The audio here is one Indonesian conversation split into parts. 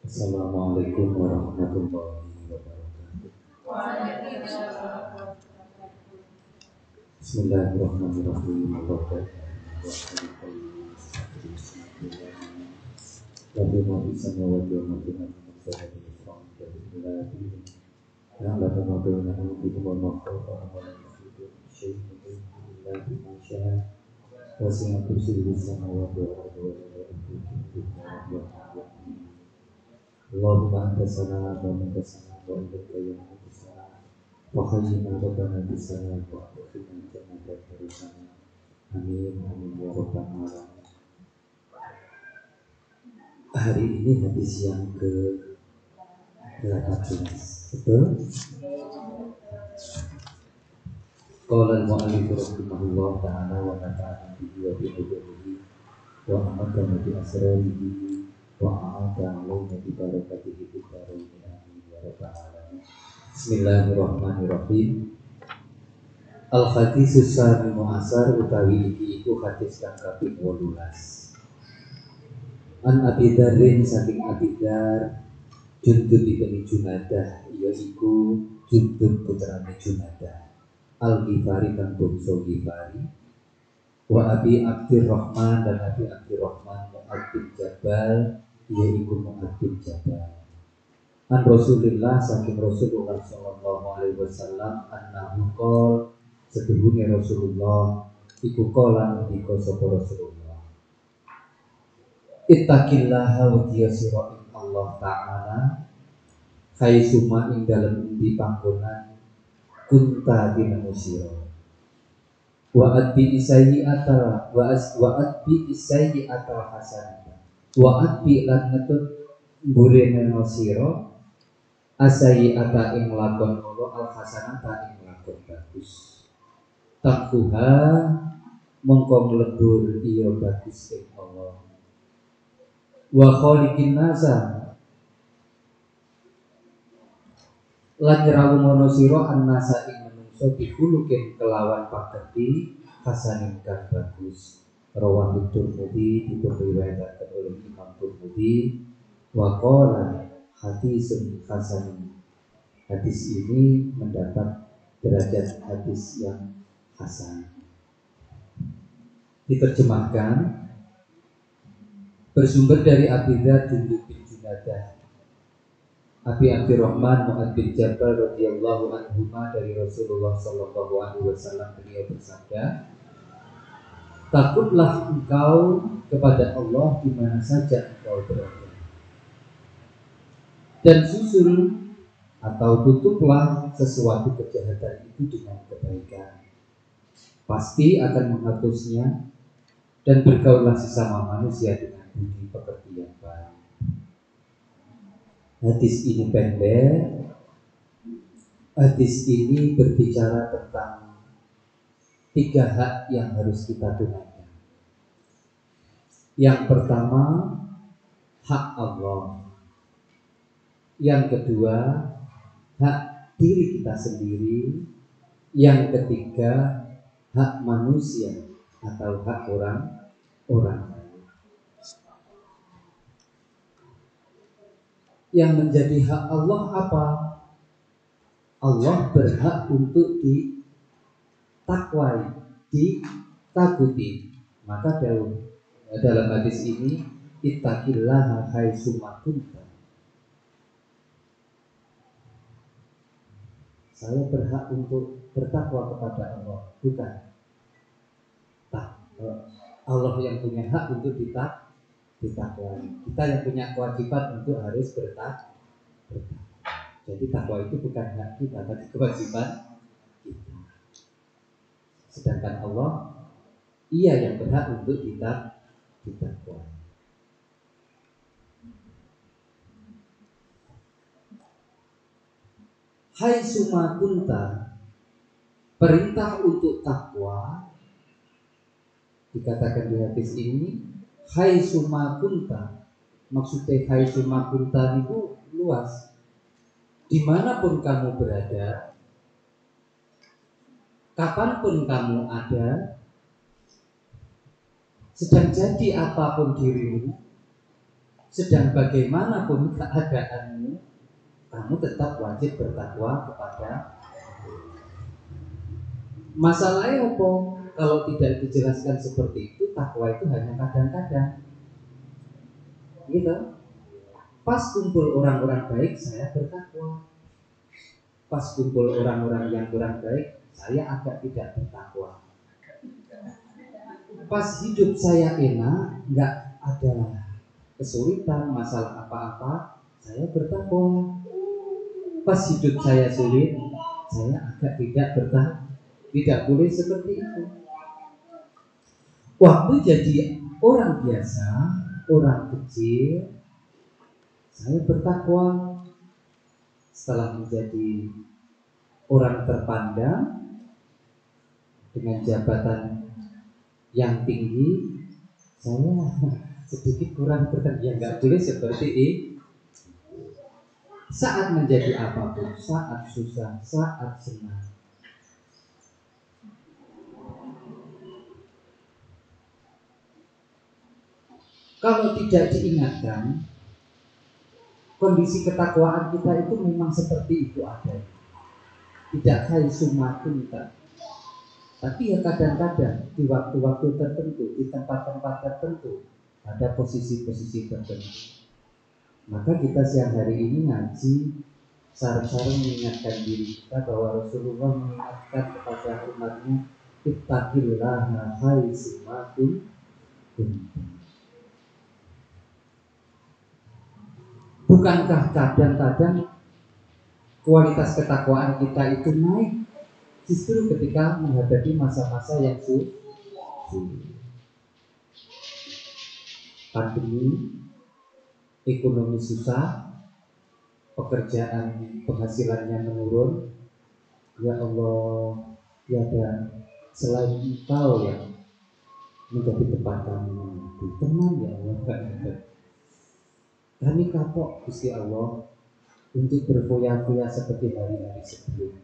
Assalamualaikum warahmatullahi wabarakatuh. Bismillahirrahmanirrahim. Allahumma anta salam wa minka salam wa ilaika yaumus salam. Wa khayyina rabbana bisalam wa akhirna jannata firdaus. Amin amin ya rabbal alamin. Hari ini hadis yang ke-18. Betul? Qala al-mu'allif rahimahullah ta'ala wa nafa'ana bihi wa bi hadihi wa amadana bi asrarihi wa a'ada alaina bi barakatihi fi darain amin ya rabbal alamin. Bismillahirrahmanirrahim. Al-hadisus sami mu'asar utawi iki iku hadis kang kaping 18. An Abi Dzarrin saking Abi Dzar Jundub bin Junadah yaiku Jundub putrane Junadah Al-Ghifari kang bangsa Ghifari wa Abi Abdurrahman dan Abi Abdurrahman Mu'ad bin Jabal yaiku Mu'ad bin Jabal an Rasulillah saking Rasulullah sallallahu alaihi wasallam annahu qol setuhune Rasulullah iku qala ngendika sapa Rasulullah ittaqillaha wa tiyasira Allah ta'ala khaisuma ing dalem endi panggonan kunta tinemu sira wa adbi isayyi'ata wa adbi isayyi'ata hasanata wa adbi lan ngetut mbure neno sira asayyi'ata ing lakon ala al hasanata ing lakon bagus takhuha mongko mlebur iya bagus ing Allah wa khaliqin nasa lan nyrawungono sira annasa ing manungsa bihulukin kelawan pakerti hasanin kang bagus rawahu Tirmidzi diriwayatkan oleh Imam Tirmidzi wa qala hadisun hasanun hadis ini mendapat derajat hadis yang hasan. Diterjemahkan bersumber dari Abi Dzar Jundub bin Junadah Abi Abdurrahman Mu'ad bin Jabal radhiyallahu anhuma dari Rasulullah sallallahu alaihi wasallam beliau bersabda, takutlah engkau kepada Allah di mana saja engkau berada, dan susul atau tutuplah sesuatu kejahatan itu dengan kebaikan, pasti akan menghapusnya, dan bergaullah sesama manusia dengan budi pekerti yang baik. Hadis ini pendek. Hadis ini berbicara tentang 3 hak yang harus kita tunaikan. Yang pertama, hak Allah. Yang kedua, hak diri kita sendiri. Yang ketiga, hak manusia atau hak orang lain. Yang menjadi hak Allah apa? Allah berhak untuk ditakwai, ditakuti. Maka dalam hadis ini ittaqillaha haitsuma kunta. Saya berhak untuk bertakwa kepada Allah, bukan Allah yang punya hak untuk ditakwai. Kita yang punya kewajiban untuk harus bertakwa. Jadi takwa itu bukan hak kita, tapi kewajiban kita. Sedangkan Allah, Ia yang berhak untuk ditakwa. Hai suma kunta, perintah untuk takwa dikatakan di hadis ini. Hai suma kunta, maksudnya hai suma kunta itu luas. Dimanapun kamu berada, kapanpun kamu ada, sedang jadi apapun dirimu, Sedang bagaimanapun keadaanmu, kamu tetap wajib bertakwa kepada. Masalahnya apa? Kalau tidak dijelaskan seperti itu, takwa itu hanya kadang-kadang. Gitu. Pas kumpul orang-orang baik, saya bertakwa. Pas kumpul orang-orang yang kurang baik, saya agak tidak bertakwa. Pas hidup saya enak, nggak ada kesulitan, masalah apa-apa, saya bertakwa. Pas hidup saya sulit, saya agak tidak bertakwa. Tidak boleh seperti itu. Waktu jadi orang biasa, orang kecil, saya bertakwa. Setelah menjadi orang terpandang dengan jabatan yang tinggi, saya sedikit kurang bertakwa. Ya nggak boleh seperti ini. Saat menjadi apapun, saat susah, saat senang, kalau tidak diingatkan, kondisi ketakwaan kita itu memang seperti itu ada. Tidak hai sumakunta. Tapi ya kadang-kadang di waktu-waktu tertentu, di tempat-tempat tertentu, ada posisi-posisi tertentu. Maka kita siang hari ini ngaji, sarang-sarang mengingatkan diri kita bahwa Rasulullah mengingatkan kepada umatnya, ittaqillaha hai sumakun. Bukankah kadang-kadang kualitas ketakwaan kita itu naik justru ketika menghadapi masa-masa yang sulit? Pandemi, ekonomi susah, pekerjaan penghasilannya menurun. Ya Allah, tiada selain Engkau yang menjadi tempat kami mengabdi. Tenang ya Allah. Kami kapok Gusti Allah untuk berfoya-foya seperti hari-hari sebelumnya.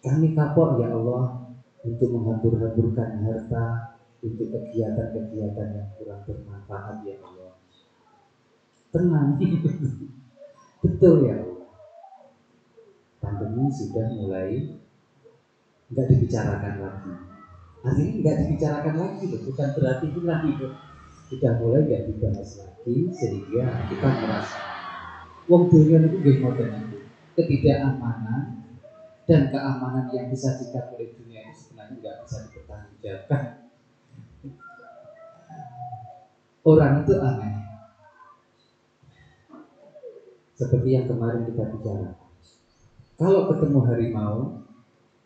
Kami kapok ya Allah untuk menghambur-hamburkan harta untuk kegiatan-kegiatan yang kurang bermanfaat ya Allah. Tenang. Betul ya Allah. Pandemi sudah mulai nggak dibicarakan lagi. Artinya nggak dibicarakan lagi, bukan berarti hilang itu. Sudah mulai nggak dibahas lagi sehingga kita merasa wong dunia itu gimana itu ketidakamanan dan keamanan yang disajikan oleh dunia itu sebenarnya nggak bisa dipertanggungjawabkan. Orang itu aneh. Seperti yang kemarin kita bicara. Kalau ketemu harimau,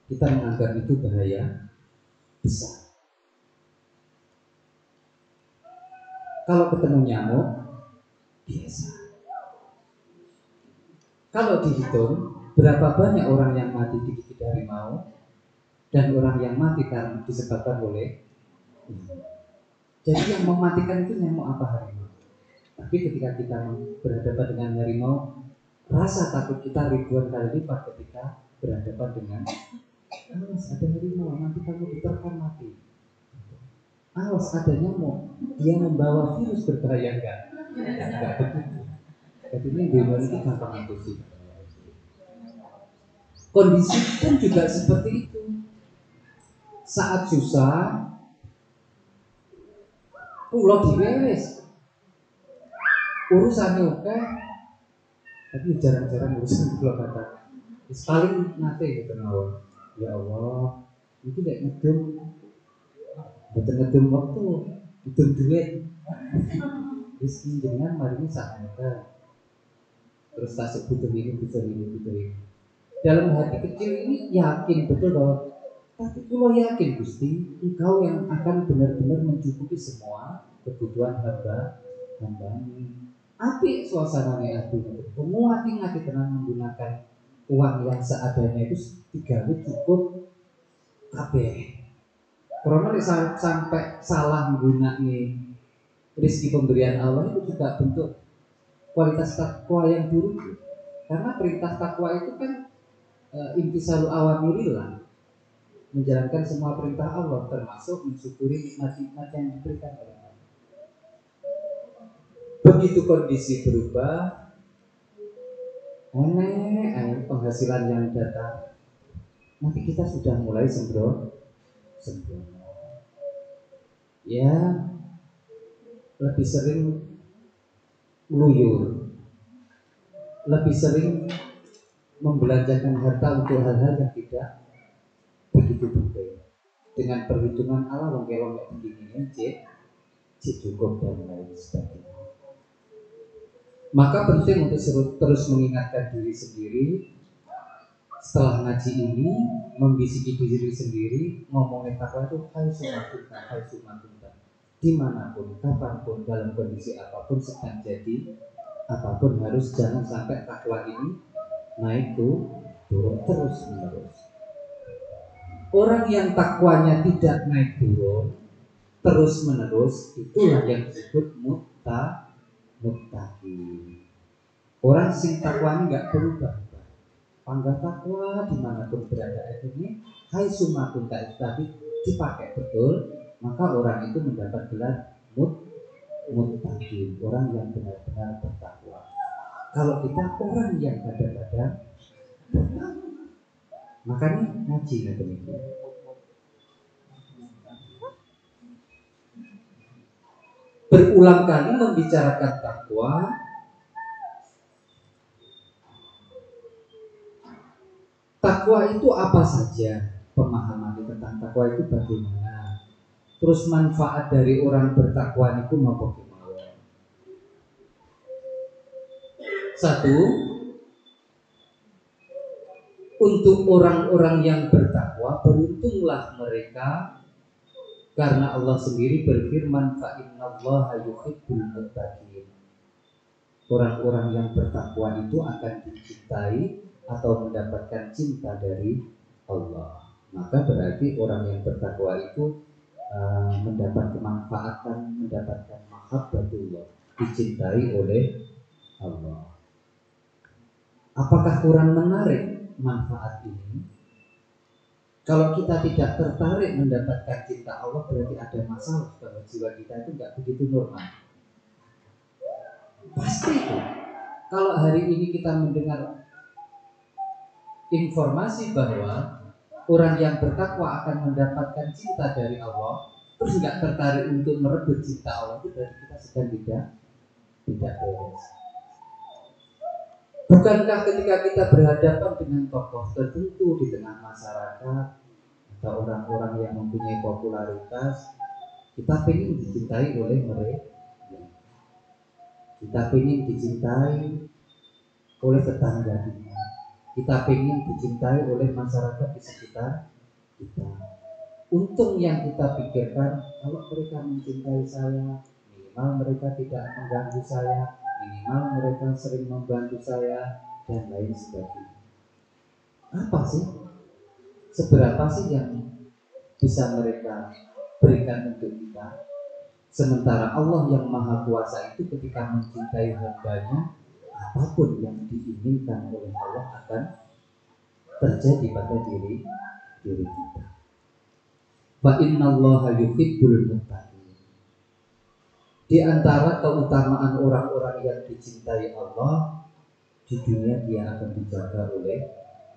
kita menganggap itu bahaya besar. Kalau ketemu nyamuk, biasa. Kalau dihitung, berapa banyak orang yang mati digigit harimau dan orang yang mati karena disebabkan oleh nyamuk. Jadi yang mematikan itu nyamuk apa harimau? Tapi ketika kita berhadapan dengan harimau, rasa takut kita ribuan kali lipat ketika berhadapan dengan awas ada harimau, nanti kamu diterkam mati. Awas ada nyamuk, dia membawa virus berbahaya enggak begitu. Jadi ini di Indonesia gampang itu sih. Kondisi pun juga seperti itu. Saat susah, pulau diwewes, urusannya oke, tapi jarang-jarang urusan pulau kata. Paling nate gitu nawar. Ya Allah, itu kayak ngedum, betul-betul waktu, itu duit. Rizki dengan mari sakmata. Terus tak butuh ini, butuh ini, butuh ini. Dalam hati kecil ini yakin betul bahwa tapi pulau yakin Gusti, Engkau yang akan benar-benar mencukupi semua kebutuhan hamba ini. Api suasana hati, semua hati tenang menggunakan uang yang seadanya itu digawe cukup kabeh. Karena sampai salah menggunakan rezeki pemberian Allah itu juga bentuk kualitas takwa yang buruk. Karena perintah takwa itu kan intisalu awamirillah, menjalankan semua perintah Allah termasuk mensyukuri nikmat-nikmat yang diberikan oleh Allah. Begitu kondisi berubah, aneh penghasilan yang datang, nanti kita sudah mulai sembrono. Ya, lebih sering meluyur, lebih sering membelanjakan harta untuk hal-hal yang tidak begitu penting. Dengan perhitungan ala wong-wong begini, cek cukup dan lain sebagainya. Maka penting untuk terus mengingatkan diri sendiri. Setelah ngaji ini, membisiki diri sendiri, ngomongin takwa itu hai sumakunta, dimanapun, kapanpun, dalam kondisi apapun, sedang jadi apapun, harus jangan sampai takwa ini naik turun terus menerus. Orang yang takwanya tidak naik turun terus menerus, itulah yang disebut muttaqi. Orang sing takwanya nggak berubah, pangga takwa dimanapun berada ini, hai sumakunta itu tadi dipakai betul, maka orang itu mendapat gelar muttaqi, orang yang benar-benar bertakwa. Kalau kita orang yang kadang-kadang bertakwa, makanya ngaji demikian. Berulang kali membicarakan takwa. Takwa itu apa saja? Pemahaman tentang takwa itu bagaimana? Terus manfaat dari orang bertakwa itu mau bagaimana? Satu, untuk orang-orang yang bertakwa, beruntunglah mereka, karena Allah sendiri berfirman, fa innallaha yuhibbul muttaqin. Orang-orang yang bertakwa itu akan dicintai atau mendapatkan cinta dari Allah. Maka berarti orang yang bertakwa itu mendapat kemanfaatan, mendapatkan mahabbatullah, dicintai oleh Allah. Apakah kurang menarik manfaat ini? Kalau kita tidak tertarik mendapatkan cinta Allah, berarti ada masalah bahwa jiwa kita itu nggak begitu normal. Pasti itu. Kalau hari ini kita mendengar informasi bahwa orang yang bertakwa akan mendapatkan cinta dari Allah, terus nggak tertarik untuk merebut cinta Allah, itu berarti kita sedang tidak beres. Bukankah ketika kita berhadapan dengan tokoh tertentu di tengah masyarakat atau orang-orang yang mempunyai popularitas, kita ingin dicintai oleh mereka, kita ingin dicintai oleh tetangga kita ingin dicintai oleh masyarakat di sekitar kita. Untung yang kita pikirkan, kalau mereka mencintai saya, minimal mereka tidak mengganggu saya, minimal mereka sering membantu saya, dan lain sebagainya. Apa sih? Seberapa sih yang bisa mereka berikan untuk kita? Sementara Allah yang Maha Kuasa itu ketika mencintai hambanya, apapun yang diinginkan oleh Allah akan terjadi pada diri kita. Fa innallaha yuhibbul muttaqin. Di antara keutamaan orang-orang yang dicintai Allah, di dunia dia akan dijaga oleh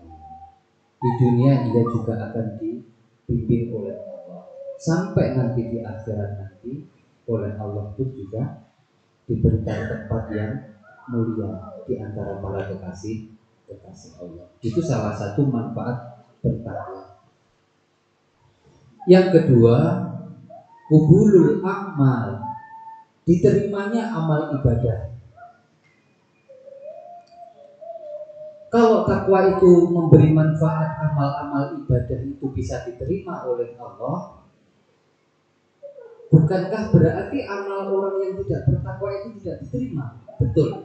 Allah. Di dunia dia juga akan dipimpin oleh Allah. Sampai nanti di akhirat nanti oleh Allah pun juga diberikan tempat yang mulia di antara para kekasih Allah. Itu salah satu manfaat bertakwa. Yang kedua, qubulul amal, diterimanya amal ibadah. Kalau takwa itu memberi manfaat, amal-amal ibadah itu bisa diterima oleh Allah, bukankah berarti amal orang yang tidak bertakwa itu tidak diterima? Betul.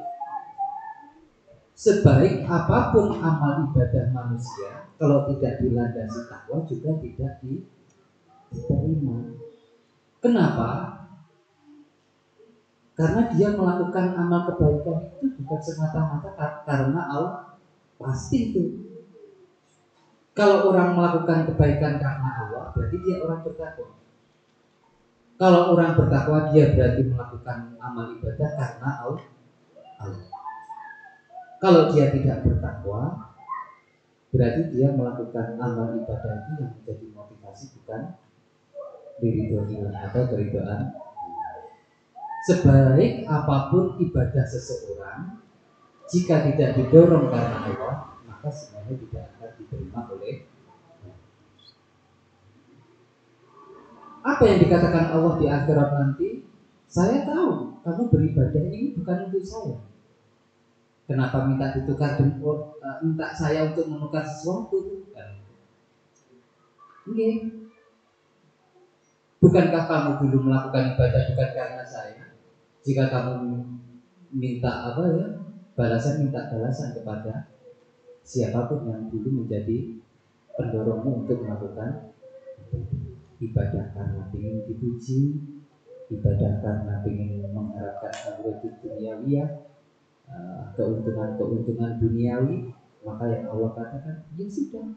Sebaik apapun amal ibadah manusia, kalau tidak dilandasi takwa juga tidak diterima. Kenapa? Karena dia melakukan amal kebaikan itu bukan semata-mata karena Allah. Pasti itu. Kalau orang melakukan kebaikan karena Allah, berarti dia orang bertakwa. Kalau orang bertakwa dia berarti melakukan amal ibadah karena Allah. Kalau dia tidak bertakwa berarti dia melakukan amal ibadah itu yang menjadi motivasi bukan ridho atau keridhaan. Sebaik apapun ibadah seseorang, jika tidak didorong karena Allah, maka sebenarnya tidak akan diterima oleh. Apa yang dikatakan Allah di akhirat nanti? Saya tahu kamu beribadah ini bukan untuk saya. Kenapa minta ditukar minta saya untuk menukar sesuatu? Oke. Bukankah kamu dulu melakukan ibadah bukan karena saya? Jika kamu minta balasan, minta balasan kepada siapapun yang dulu menjadi pendorongmu untuk melakukan ibadah karena ingin dipuji, ibadah karena ingin mengharapkan akhiratul duniawiyah, keuntungan duniawi, maka yang Allah katakan, ya sudah,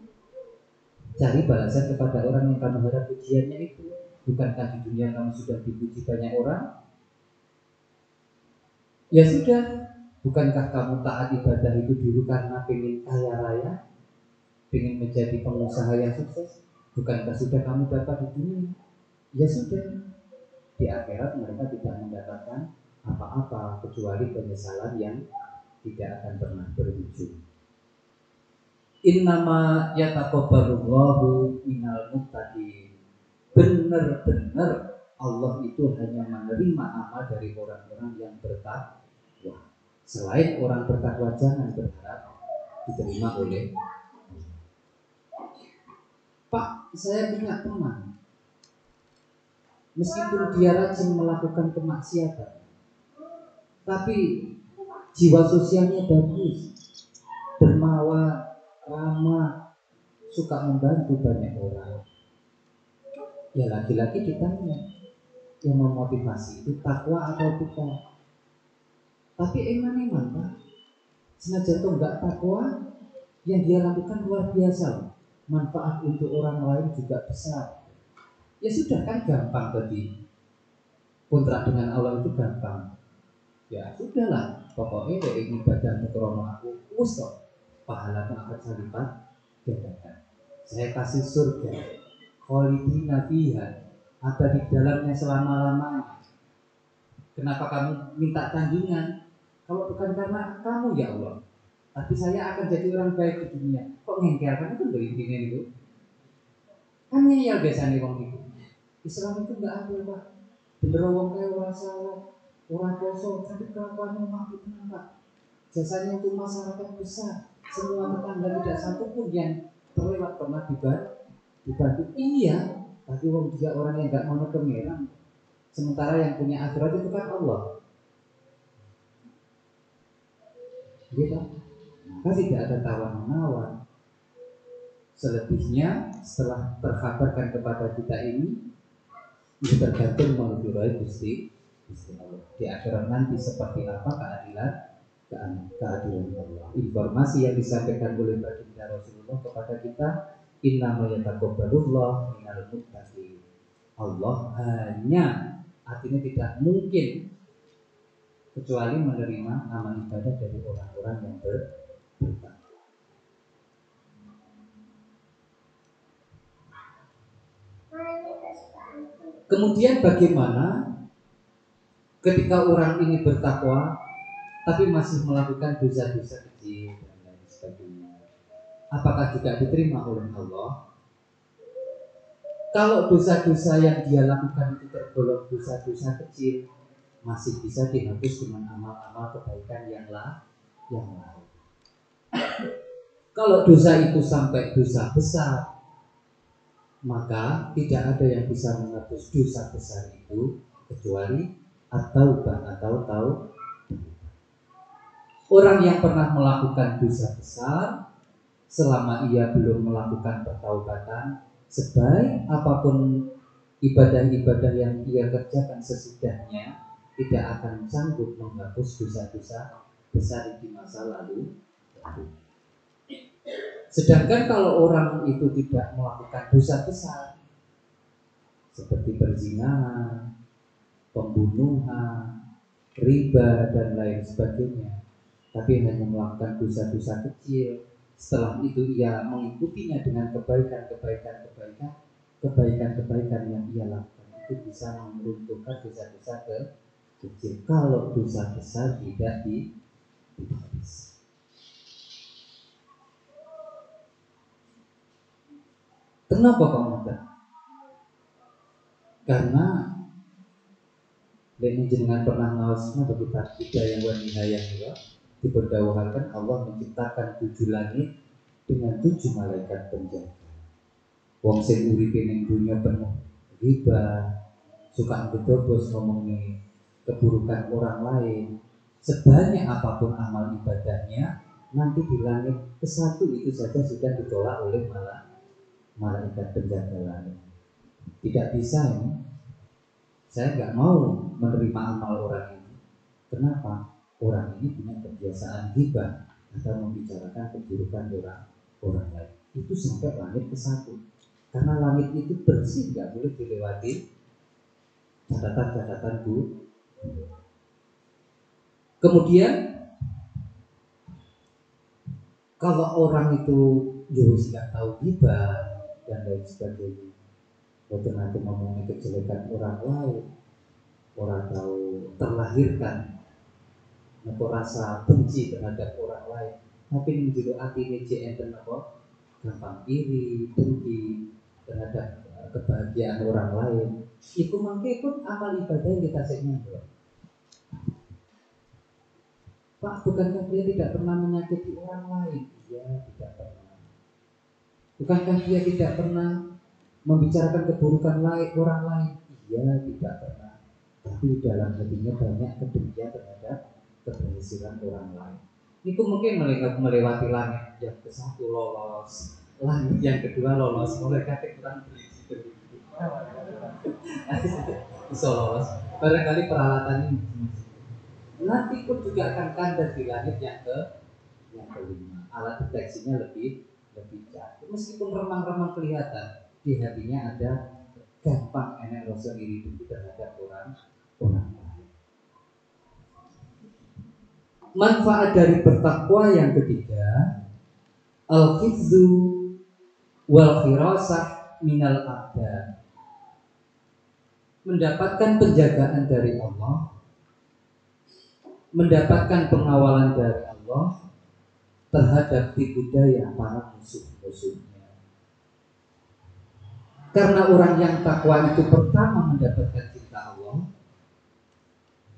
cari balasan kepada orang yang kamu harap pujiannya itu. Bukankah di dunia kamu sudah dipuji banyak orang? Ya sudah, bukankah kamu taat ibadah itu dulu karena pengen kaya raya, pengen menjadi pengusaha yang sukses? Bukankah sudah kamu dapat di dunia? Ya sudah, di akhirat mereka tidak mendapatkan apa-apa kecuali penyesalan yang tidak akan pernah berujung. Innama yataqabbalullahu minal muttaqin. Benar-benar Allah itu hanya menerima amal dari orang-orang yang bertakwa. Selain orang bertakwa jangan berharap diterima oleh. Pak, saya punya teman, meskipun dia rajin melakukan kemaksiatan, tapi jiwa sosialnya bagus, dermawan, ramah, suka membantu banyak orang. Ya lagi-lagi ditanya, yang memotivasi itu takwa atau bukan? Tapi eman Pak, senajan itu enggak takwa, yang dia lakukan luar biasa, manfaat untuk orang lain juga besar. Ya sudah, kan gampang tadi, kontrak dengan Allah itu gampang. Ya sudahlah, pokoknya ini ibadah krono aku ustok, pahala akan saya lipat gandakan. Saya kasih surga, khalidina fiha, ada di dalamnya selama-lamanya. Kenapa kamu minta tandingan? Kalau bukan karena kamu ya Allah, tapi saya akan jadi orang baik di dunia. Kok ngengkel? Kan itu dari dunia itu. Kan ngeyel biasanya wong itu. Islam itu enggak adil Pak. Bener wong kaya ora salah, ora poso, tapi kelakuannya mampu tenang Pak. Jasanya untuk masyarakat besar. Semua tetangga tidak satu pun yang terlewat pernah dibantu. Iya, tapi wong juga orang yang enggak mau kemerang. Sementara yang punya akhirat itu kan Allah. Gitu. Maka tidak ada tawar-menawar. Selebihnya setelah terkabarkan kepada kita ini tergantung menghidupkan Gusti Allah. Di akhirat nanti seperti apa keadilan Allah. Informasi yang disampaikan oleh baginda Rasulullah kepada kita, innama yataqabbalullahu minal muttaqin. Allah hanya, artinya tidak mungkin kecuali menerima amal ibadah dari orang-orang yang bertakwa. Kemudian bagaimana ketika orang ini bertakwa tapi masih melakukan dosa-dosa kecil dan lain sebagainya? Apakah juga diterima oleh Allah? Kalau dosa-dosa yang dia lakukan itu tergolong dosa-dosa kecil, masih bisa dihapus dengan amal-amal kebaikan yang lain. Kalau dosa itu sampai dosa besar, maka tidak ada yang bisa menghapus dosa besar itu kecuali atau orang yang pernah melakukan dosa besar, selama ia belum melakukan pertaubatan, sebaik apapun ibadah-ibadah yang ia kerjakan sesudahnya, tidak akan sanggup menghapus dosa-dosa besar di masa lalu. Sedangkan kalau orang itu tidak melakukan dosa besar seperti perzinahan, pembunuhan, riba dan lain sebagainya, tapi hanya melakukan dosa-dosa kecil. Setelah itu ia mengikutinya dengan kebaikan yang ia lakukan, itu bisa meruntuhkan dosa-dosa kecil. Kalau dosa besar tidak ditulis. Kenapa kok mudah? Karena ini jenengan pernah ngawasnya bagi kita yang wanihayah juga diberdawahkan Allah menciptakan 7 langit dengan 7 malaikat penjaga. Wong sing uripe ning dunya penuh riba, suka ngedobos ngomongin keburukan orang lain, sebanyak apapun amal ibadahnya, nanti di langit ke-1 itu saja sudah ditolak oleh malaikat penjaga langit. Tidak bisa ini. Saya nggak mau menerima amal orang ini. Kenapa? Orang ini punya kebiasaan ghibah atau membicarakan keburukan orang lain. Itu sampai langit ke-1. Karena langit itu bersih, nggak boleh dilewati catatan-catatan buruk. Kemudian kalau orang itu wis nggak tahu ghibah dan lain sebagainya, waktu nanti ngomongin kejelekan orang lain, orang tahu terlahirkan atau rasa benci terhadap orang lain, tapi menjadi hati ini enten apa gampang iri, dengki terhadap kebahagiaan orang lain. Iku mangke pun amal ibadah yang kita senyum. Pak, bukankah dia tidak pernah menyakiti orang lain? Iya, tidak pernah. Bukankah dia tidak pernah membicarakan keburukan orang lain? Iya, tidak pernah. Tapi dalam hatinya banyak kebencian terhadap keberhasilan orang lain. Itu mungkin melewati langit yang ke-1 lolos, langit yang kedua lolos, mulai kata kurang berisi bisa lolos. Barangkali peralatan ini nanti pun juga akan kandas di langit yang kelima. Alat deteksinya lebih canggih. Meskipun remang-remang kelihatan, di hatinya ada gampang enak rasa iri dengki terhadap orang lain. Manfaat dari bertakwa yang ketiga, al-hifzu wal firasah minal a'da. Mendapatkan penjagaan dari Allah, mendapatkan pengawalan dari Allah terhadap tipu daya para musuh-musuhnya. Karena orang yang takwa itu pertama mendapatkan cinta Allah,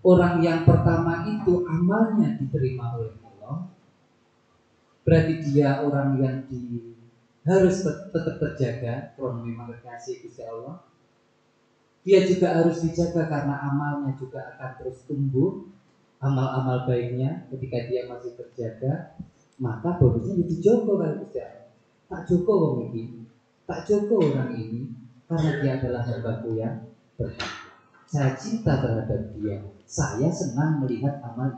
orang yang pertama itu amalnya diterima oleh Allah, berarti dia orang yang harus tetap terjaga karena memang kasih Gusti Allah. Dia juga harus dijaga karena amalnya juga akan terus tumbuh, amal-amal baiknya ketika dia masih terjaga, maka bonusnya dijogo kalau Gusti Allah. Tak joko wong iki, tak joko orang ini karena dia adalah hambaku yang bertakwa. Saya cinta terhadap dia. Saya senang melihat amal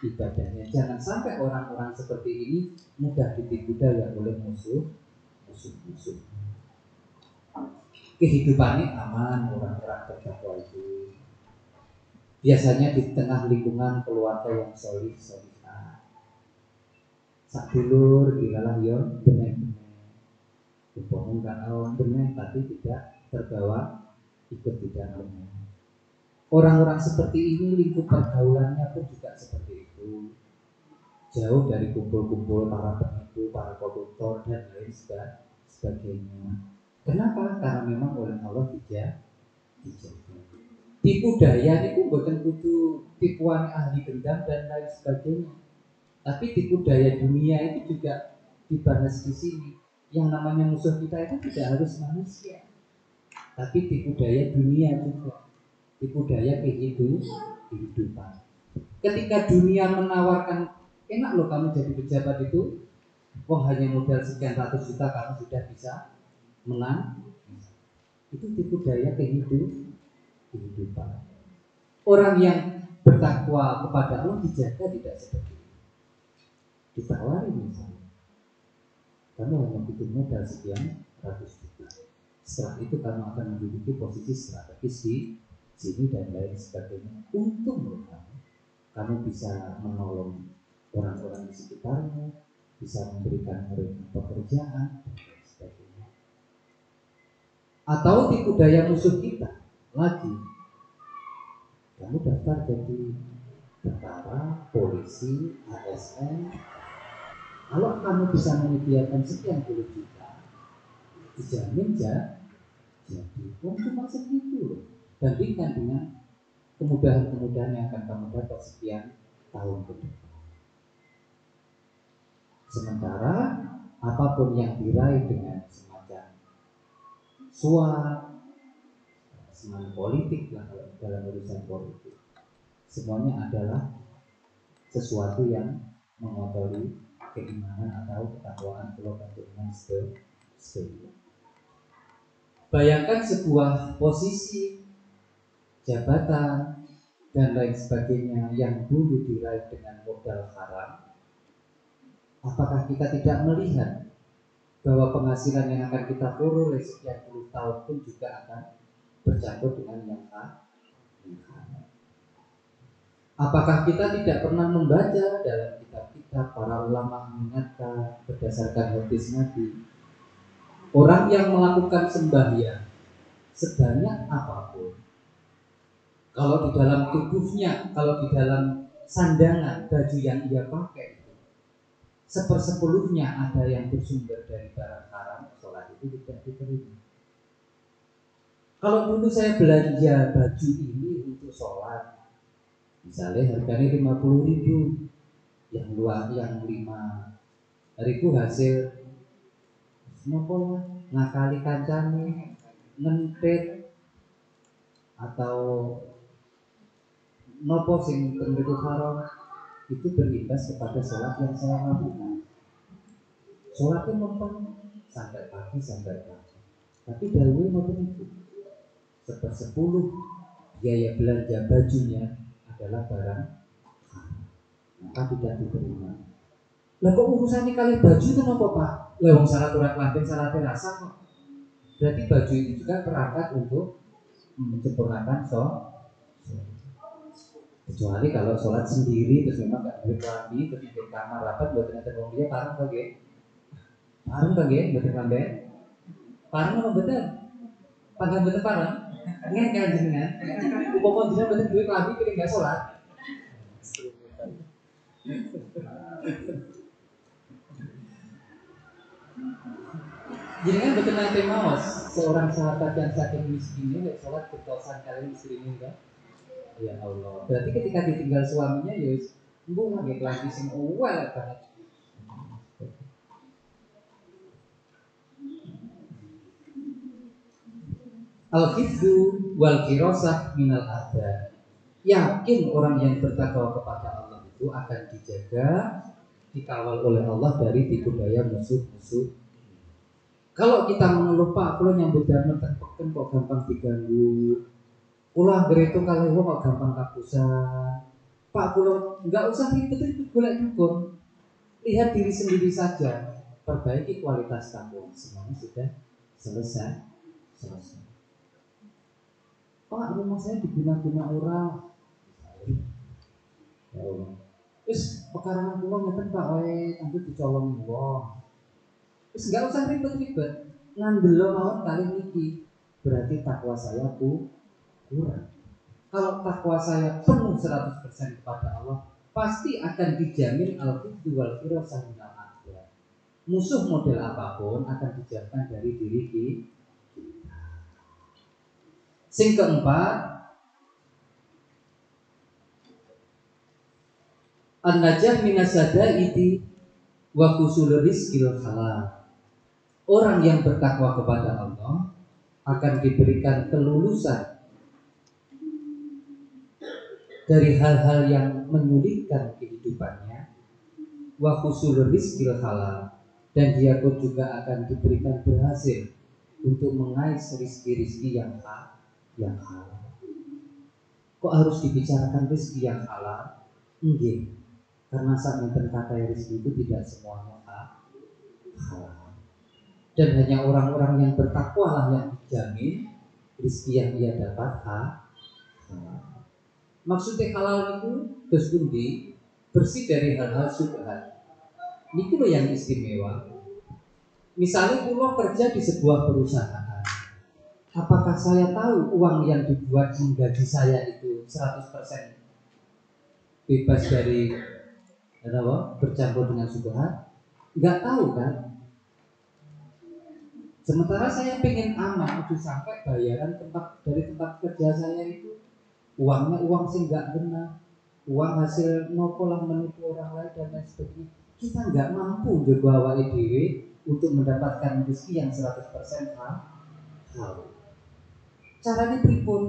ibadahnya. Jangan sampai orang-orang seperti ini mudah ditipu daya oleh musuh. Kehidupannya aman, orang-orang bertakwa itu biasanya di tengah lingkungan keluarga yang solihah. Sak dulur dilalah yo bener-bener. Hubungan kawan bener tapi tidak terbawa ikut di dalamnya. Orang-orang seperti ini lingkup pergaulannya pun juga seperti itu. Jauh dari kumpul-kumpul para penipu, para koruptor dan lain sebagainya. Kenapa? Karena memang oleh Allah dijaga. Tipu daya itu bukan kudu tipuan ahli gendam dan lain sebagainya. Tapi tipu daya dunia itu juga dibahas di sini. Yang namanya musuh kita itu tidak harus manusia, tapi tipu daya dunia juga, tipu daya kehidupan. Ketika dunia menawarkan, enak loh kamu jadi pejabat itu, hanya modal sekian ratus juta kamu sudah bisa menang. Itu tipu daya kehidupan. Orang yang bertakwa kepada Allah dijaga tidak seperti itu. Ditawari misalnya, kamu hanya butuh modal sekian ratus juta. Setelah itu kamu akan menduduki posisi strategis di sini dan lain sebagainya. Untung loh kamu bisa menolong orang-orang di sekitarmu, bisa memberikan mereka pekerjaan dan lain sebagainya. Atau tipu daya musuh kita lagi, kamu daftar jadi tentara, polisi, ASN. Kalau kamu bisa menyediakan sekian puluh juta, dijamin jadi cuma segitu loh. Bandingkan dengan kemudahan-kemudahan yang akan kamu dapat sekian tahun ke depan. Sementara apapun yang diraih dengan semacam suap, semacam politik lah kalau dalam urusan politik, semuanya adalah sesuatu yang mengotori keimanan atau ketakwaan kalau dengan seperti. Bayangkan sebuah posisi jabatan dan lain sebagainya yang dulu diraih dengan modal haram. Apakah kita tidak melihat bahwa penghasilan yang akan kita peroleh sekian puluh tahun pun juga akan bercampur dengan yang haram? Apakah kita tidak pernah membaca dalam kitab-kitab para ulama mengingatkan berdasarkan hadis Nabi, orang yang melakukan sembahyang sebanyak apapun, kalau di dalam tubuhnya, kalau di dalam sandangan baju yang ia pakai itu, 1/10 ada yang bersumber dari barang haram, sholat itu tidak diterima. Kalau dulu saya belanja baju ini untuk sholat, misalnya harganya 50.000, yang luar yang 5.000 hasil nopo ngakali kancane ngentit atau nopo sing tentu haram, itu berimbas kepada sholat yang saya lakukan. Sholatnya nonton sampai pagi, tapi dahulu nonton itu 1/10 biaya belanja bajunya adalah barang, maka tidak diterima. Lah kok urusan ini kali baju itu nopo Pak? Lah wong syarat ora kelamben syarat rasa kok. Berarti baju itu juga perangkat untuk menyempurnakan kecuali kalau sholat sendiri terus memang nggak boleh kelambi, terus di kamar rapat buat ternyata wong dia parang kage, buat kelambi, parang apa betul? Pangkat betul parang, ingat kan jenengan? Upama jenengan betul duit kelambi pilih nggak sholat. Jadi kan betul nanti mawas seorang sahabat yang saking miskinnya sholat ketosan kalian istrinya kan? Ya Allah. Berarti ketika ditinggal suaminya ya bu lagi kelambi sing uwal banget. Al-hifdu wal firasah minal adha. Yakin orang yang bertakwa kepada Allah itu akan dijaga, dikawal oleh Allah dari tipu daya musuh-musuh. Kalau kita mengeluh Pak, kalau nyambut damai terpeken kok gampang diganggu. Ulah gereto kalau kok gampang kapusan. Pak, kalau nggak usah ribet-ribet golek dukun. Lihat diri sendiri saja. Perbaiki kualitas kamu. Semuanya sudah selesai. Pak, rumah saya diguna-guna orang. Ya Allah. Terus pekarangan kula ngeten Pak wae anggo dicolong wong. Terus nggak usah ribet-ribet. Ngandelo mawon kali niki. Berarti takwa saya kurang. Kalau takwa saya penuh 100% kepada Allah, pasti akan dijamin al-hifdzu wal firasah minal adha. Musuh model apapun akan dijauhkan dari diri kita. Sing keempat, an-najah minasadaiti wa husulur rizqil halal. Orang yang bertakwa kepada Allah akan diberikan kelulusan dari hal-hal yang menyulitkan kehidupannya, wa husulur rizqil halal, dan dia pun juga akan diberikan berhasil untuk mengais rizki-rizki yang halal. Kok harus dibicarakan rizki yang halal? Enggak, karena saat mencapai rizki itu tidak semuanya halal. Dan hanya orang-orang yang bertakwa lah yang dijamin rizki yang ia dapat halal. Maksudnya halal itu terus pundi bersih dari hal-hal syubhat. Itu loh yang istimewa. Misalnya pulau kerja di sebuah perusahaan, apakah saya tahu uang yang dibuat menggaji saya itu 100% bebas dari apa, bercampur dengan syubhat? Nggak tahu kan? Sementara saya pengen aman, itu sampai bayaran dari tempat kerja saya itu uangnya uang sih nggak benar, uang hasil nopo lah menipu orang lain dan lain sebagainya. Kita nggak mampu juga awake dhewe untuk mendapatkan rezeki yang 100% halal. Caranya pripun?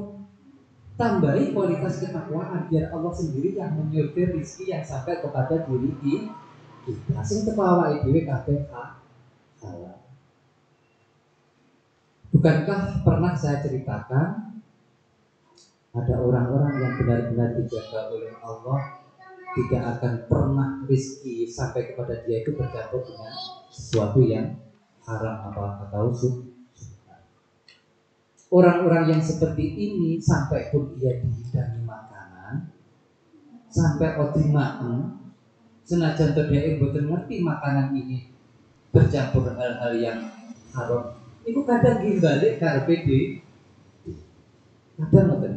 Tambahi kualitas ketakwaan biar Allah sendiri yang menyortir rezeki yang sampai kepada diri kita. Sing teko awake dhewe kabeh halal. Bukankah pernah saya ceritakan ada orang-orang yang benar-benar dijaga oleh Allah, tidak akan pernah rezeki sampai kepada dia itu bercampur dengan sesuatu yang haram atau syubhat. Orang-orang yang seperti ini sampai pun dia dihidangi makanan, sampai otimaan, senajan dia mboten ngerti makanan ini bercampur hal-hal yang haram, itu kadang dibalik karepe kadang ngoten.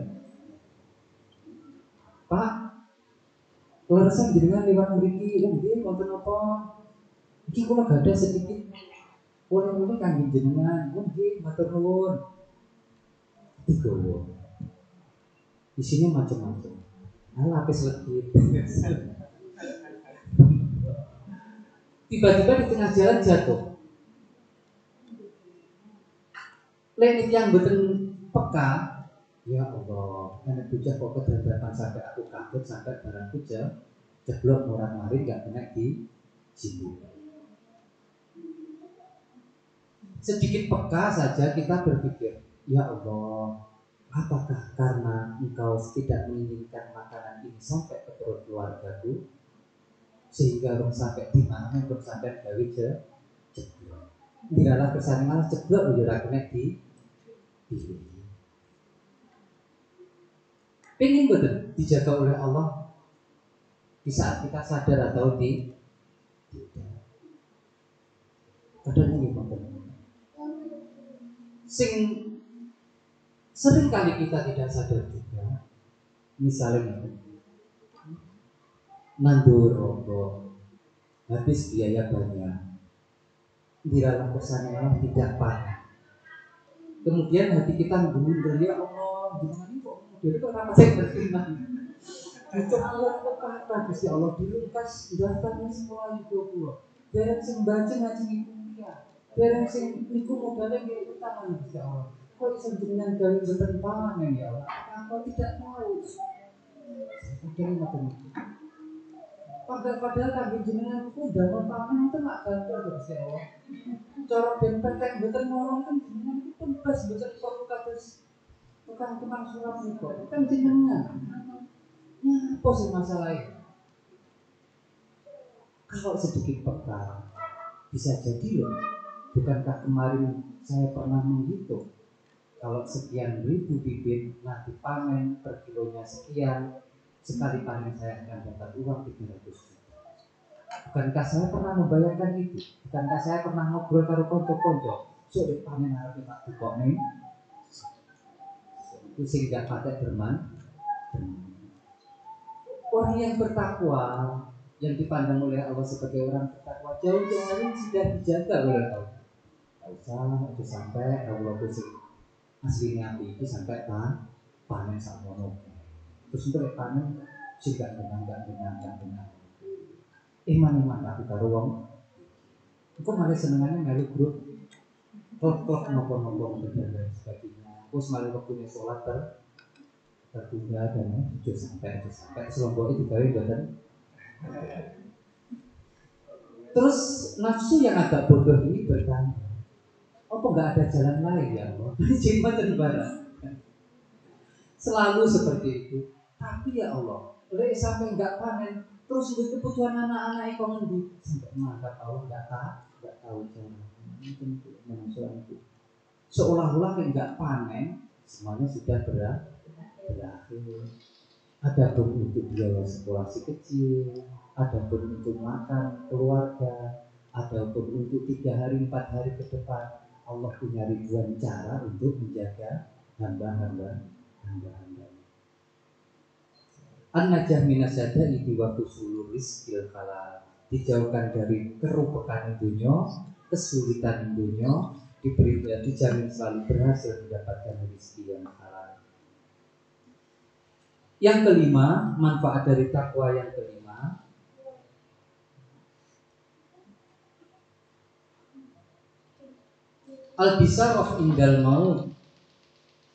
Pak, leresan jenengan lewat mriki, nggih wonten apa? Iki kula gadah sedikit. Oleh-oleh kangge jenengan, nggih matur nuwun. Digowo. Isinya macam-macam. Lapis legit. Tiba-tiba di tengah jalan jatuh. Lek yang boten peka, ya Allah, anak bocah kok kedadrapan sampai aku kaget sampai barangku jeblok murah-marin gak kena di sini. Sedikit peka saja kita berpikir, ya Allah, apakah karena engkau tidak menginginkan makanan ini sampai ke perut keluargaku, sehingga belum sampai di mana belum sampai gawe jeblok. Diralah kesan malah jeblok udah kena di pengen betul dijaga oleh Allah di saat kita sadar atau tidak. Kadang ini sing sering kali kita tidak sadar juga, misalnya nandur rogo habis biaya banyak, diralah kesan malah tidak panen. Kemudian hati kita menggumul, ya Allah, gimana ini kok jadi kok ramah saya berterima. Dicoba kata Gusti Allah dilungkas daftarnya semua itu pulau. Dereng sing baca ngaji niku ya. Dereng sing niku modalnya nggih utang Gusti Allah. Kok iso jenengan gawe benten panen ya Allah? Apa tidak tahu? Mungkin ngoten. Padahal kangge jenengan niku damel panen itu mak gantung Gusti Allah. Cara ben pentek mboten ngorong kan jenengan niku tembas mboten perlu kados tukang surat niku. Kan jenengan. Apa sih masalahnya? Kalau sedikit peka, bisa jadi loh. Bukankah kemarin saya pernah menghitung kalau sekian ribu bibit nanti panen per kilonya sekian, sekali panen saya akan dapat uang 300 juta. Bukankah saya pernah membayangkan itu? Bukankah saya pernah ngobrol karo konco-konco? Sudah panen harus tak buka nih. Itu sehingga pakai berman. Orang yang bertakwa, yang dipandang oleh Allah sebagai orang bertakwa, jauh-jauh hari sudah dijaga oleh Allah. Tak usah itu sampai Allah pusing aslinya itu sampai panen sama mono. Terus untuk panen sudah benar. Iman tapi kalau wong, kok malah senengannya melu grup, klub nopo dan sebagainya. Terus malah waktunya sholat tertunda dan itu sampai selompok itu kali buatan. Terus nafsu yang agak bodoh ini bertanya, apa nggak ada jalan lain ya Allah? Jimat dan barat selalu seperti itu. Tapi ya Allah, oleh sampai nggak panen, terus untuk kebutuhan anak-anak itu ngendi sampai menganggap Allah nggak tahu jalan. Mungkin itu manusia itu seolah-olah nggak panen, semuanya sudah berat. berakhir. Adapun untuk biaya sekolah si kecil, adapun untuk makan keluarga, adapun untuk 3 hari 4 hari ke depan, Allah punya ribuan cara untuk menjaga hamba-hamba. An-najah minasyadai di waktu suluh rizkil halal, dijauhkan dari kerupakan dunia, kesulitan dunia, dijamin selalu berhasil mendapatkan rezeki yang halal. Yang kelima, manfaat dari takwa yang kelima, al-bisarah indal maut,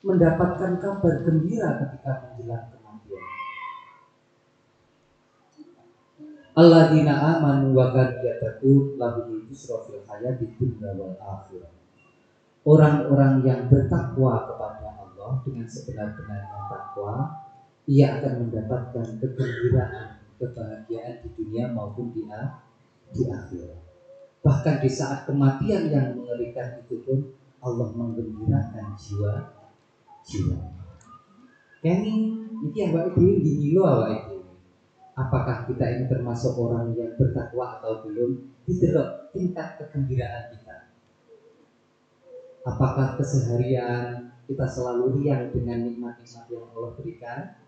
mendapatkan kabar gembira ketika menjelang kematian. Alladzina amanu wa kanu yattaqun lahumul busra fil hayatid dunya wal akhirah. Orang-orang yang bertakwa kepada Allah dengan sebenar-benarnya takwa, ia akan mendapatkan kegembiraan, kebahagiaan di dunia maupun di akhirat. Bahkan di saat kematian yang mengerikan itu pun Allah menggembirakan jiwa. Kami ini awak itu dinilo awak itu. Apakah kita ini termasuk orang yang bertakwa atau belum? Tidak tingkat kegembiraan kita. Apakah keseharian kita selalu riang dengan nikmat-nikmat yang Allah berikan?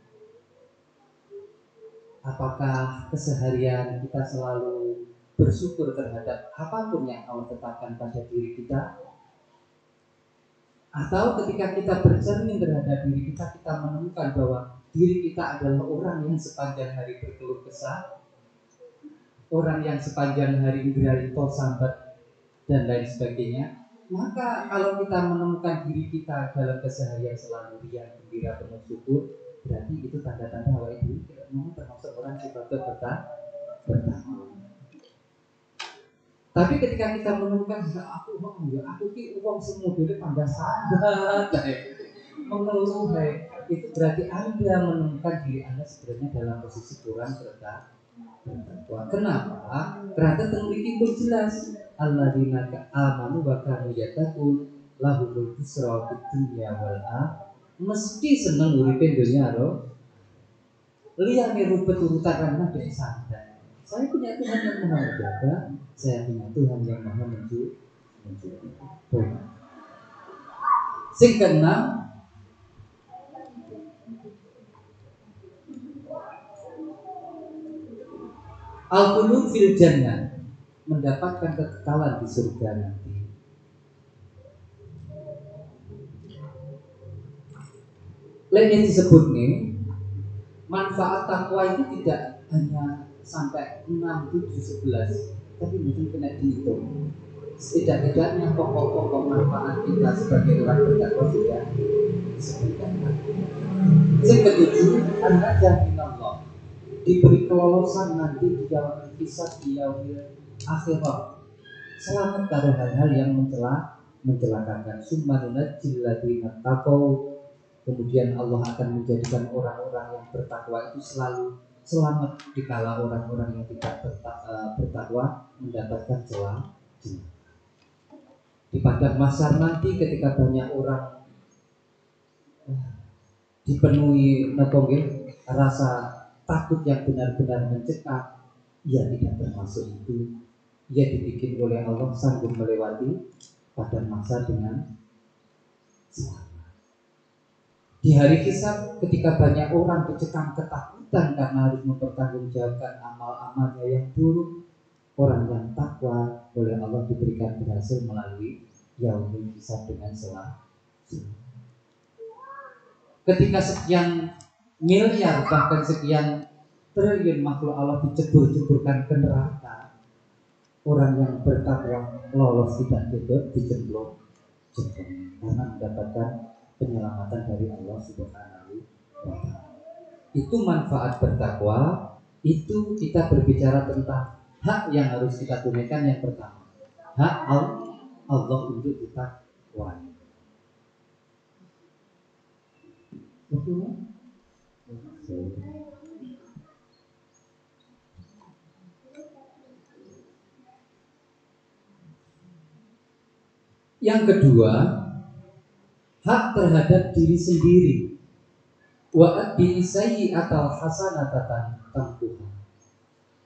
Apakah keseharian kita selalu bersyukur terhadap apapun yang Allah tetapkan pada diri kita? Atau ketika kita bercermin terhadap diri kita, kita menemukan bahwa diri kita adalah orang yang sepanjang hari berkeluh kesah, orang yang sepanjang hari berito sambat dan lain sebagainya. Maka kalau kita menemukan diri kita dalam keseharian selalu riang, gembira, penuh syukur, berarti itu tanda-tanda bahwa itu memang termasuk orang sifatnya bertakwa. Tapi ketika kita menemukan aku ki uang semudure pandai sangat, mengeluh, itu berarti Anda menemukan diri Anda sebenarnya dalam posisi kurang bertakwa. Kenapa? Karena temriki pun jelas alladzina amanu wa kanu yattaqun lahumul busra fid dunya wal akhirah. Mesti seneng uripe dunya ro. Liyane rupet urutan karena dari santai. Saya punya Tuhan yang maha menjaga, saya punya Tuhan yang maha mencuci. Sing keenam, al-khulud fil jannah, mendapatkan kekekalan di surga nanti. Lainnya disebut nih, manfaat takwa itu tidak hanya sampai 6, 7, 11, tapi mungkin kena dihitung. Setidak-tidaknya pokok-pokok manfaat kita sebagai orang bertakwa sudah disebutkan. Yang ketujuh, an-najah minallah, diberi kelolosan nanti di dalam kisah di yaumil akhirat. Selamat dari hal-hal yang mencelakakan. Summa nunajjil ladzina taqaw, kemudian Allah akan menjadikan orang-orang yang bertakwa itu selalu selamat dikala orang-orang yang tidak bertakwa mendapatkan celah. Di padang mahsyar nanti ketika banyak orang dipenuhi rasa takut yang benar-benar mencekam, ia tidak termasuk itu. Ia dibikin oleh Allah sanggup melewati padang mahsyar dengan selamat. Di hari hisab ketika banyak orang dicekam ketakutan karena harus mempertanggungjawabkan amal-amalnya yang buruk, orang yang takwa oleh Allah diberikan berhasil melalui yaumul hisab dengan selamat. Ketika sekian miliar bahkan sekian triliun makhluk Allah dicebur-ceburkan ke neraka, orang yang bertakwa lolos tidak dicemplung karena mendapatkan penyelamatan dari Allah Subhanahu wa Ta'ala. Itu manfaat bertakwa. Itu kita berbicara tentang hak yang harus kita tunaikan. Yang pertama, hak Allah untuk kita takwai. Yang kedua, hak terhadap diri sendiri Wa atbi sayyi'atal hasanata tamkuha.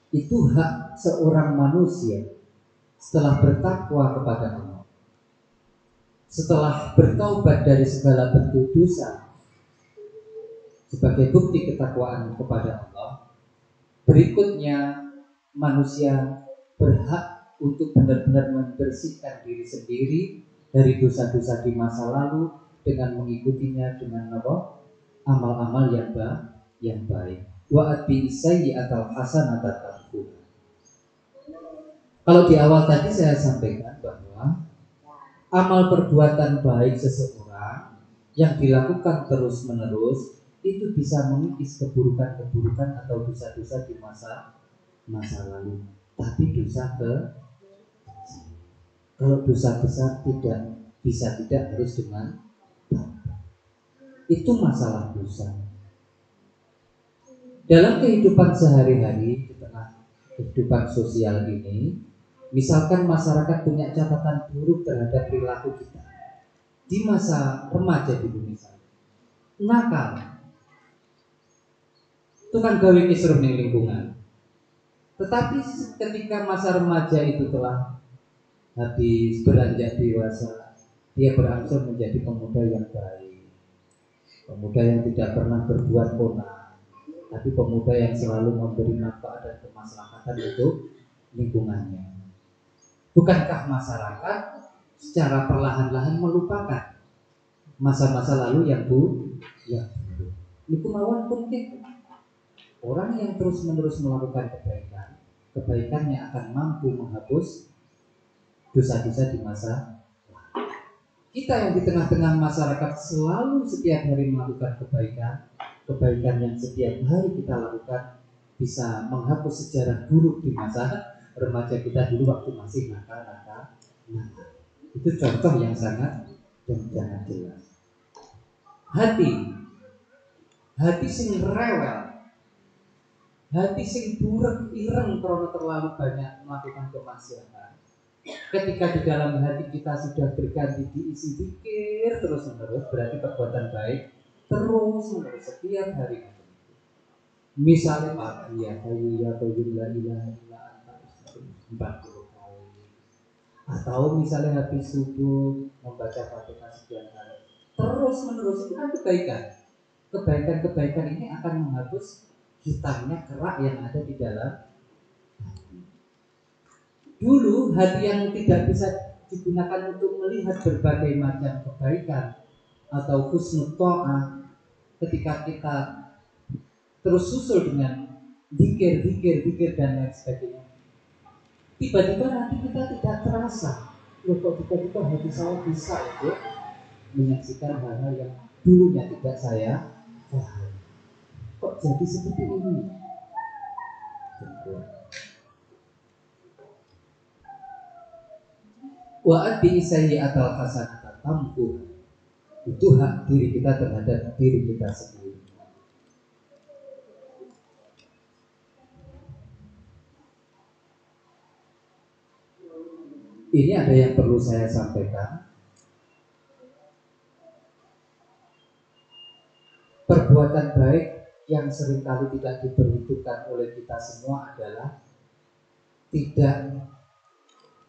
Itu hak seorang manusia setelah bertakwa kepada Allah, setelah bertaubat dari segala bentuk dosa sebagai bukti ketakwaan kepada Allah. Berikutnya, manusia berhak untuk benar-benar membersihkan diri sendiri dari dosa-dosa di masa lalu dengan mengikutinya dengan apa? Amal-amal yang baik. Wa atbi sayyi'atal hasanata tamkuha. Kalau di awal tadi saya sampaikan bahwa amal perbuatan baik seseorang yang dilakukan terus-menerus itu bisa mengikis keburukan-keburukan atau dosa-dosa di masa lalu. Tapi dosa kalau dosa besar tidak harus dengan itu masalah dosa. Dalam kehidupan sehari-hari di tengah kehidupan sosial ini, misalkan masyarakat punya catatan buruk terhadap perilaku kita di masa remaja dulu misalnya, nakal, itu kan gawe kisruh ning lingkungan. Tetapi ketika masa remaja itu telah habis beranjak dewasa, dia berangsur menjadi pemuda yang baik, pemuda yang tidak pernah berbuat onar, tapi pemuda yang selalu memberi manfaat dan kemaslahatan untuk lingkungannya. Bukankah masyarakat secara perlahan-lahan melupakan masa-masa lalu yang buruk? Itu mawon penting. Orang yang terus-menerus melakukan kebaikan yang akan mampu menghapus dosa-dosa di masa lalu. Kita yang di tengah-tengah masyarakat selalu setiap hari melakukan kebaikan yang setiap hari kita lakukan bisa menghapus sejarah buruk di masa remaja kita dulu waktu masih nakal. Itu contoh yang sangat jelas. Hati sing rewel, hati sing buruk ireng karena terlalu banyak melakukan kemaksiatan. Ketika di dalam hati kita sudah berganti diisi pikir terus-menerus, berarti perbuatan baik terus-menerus setiap hari. Misalnya pagi ya kayu la ilaha illa anta 40 kali. Atau misalnya habis subuh membaca Fatihah sekian kali. Terus-menerus itu kan kebaikan. Kebaikan ini akan menghapus hitamnya kerak yang ada di dalam hati. Dulu hati yang tidak bisa digunakan untuk melihat berbagai macam kebaikan atau husnul ta'ah, ketika kita terus susul dengan zikir dan lain sebagainya, tiba-tiba nanti kita tidak terasa, loh kok tiba-tiba hati saya bisa itu menyaksikan hal-hal yang dulunya tidak saya paham. Kok jadi seperti ini? Wa atbi sayyi'atal hasanata tamkuha. Itu hak diri kita terhadap diri kita sendiri. Ini ada yang perlu saya sampaikan. Perbuatan baik yang seringkali tidak diperhitungkan oleh kita semua adalah tidak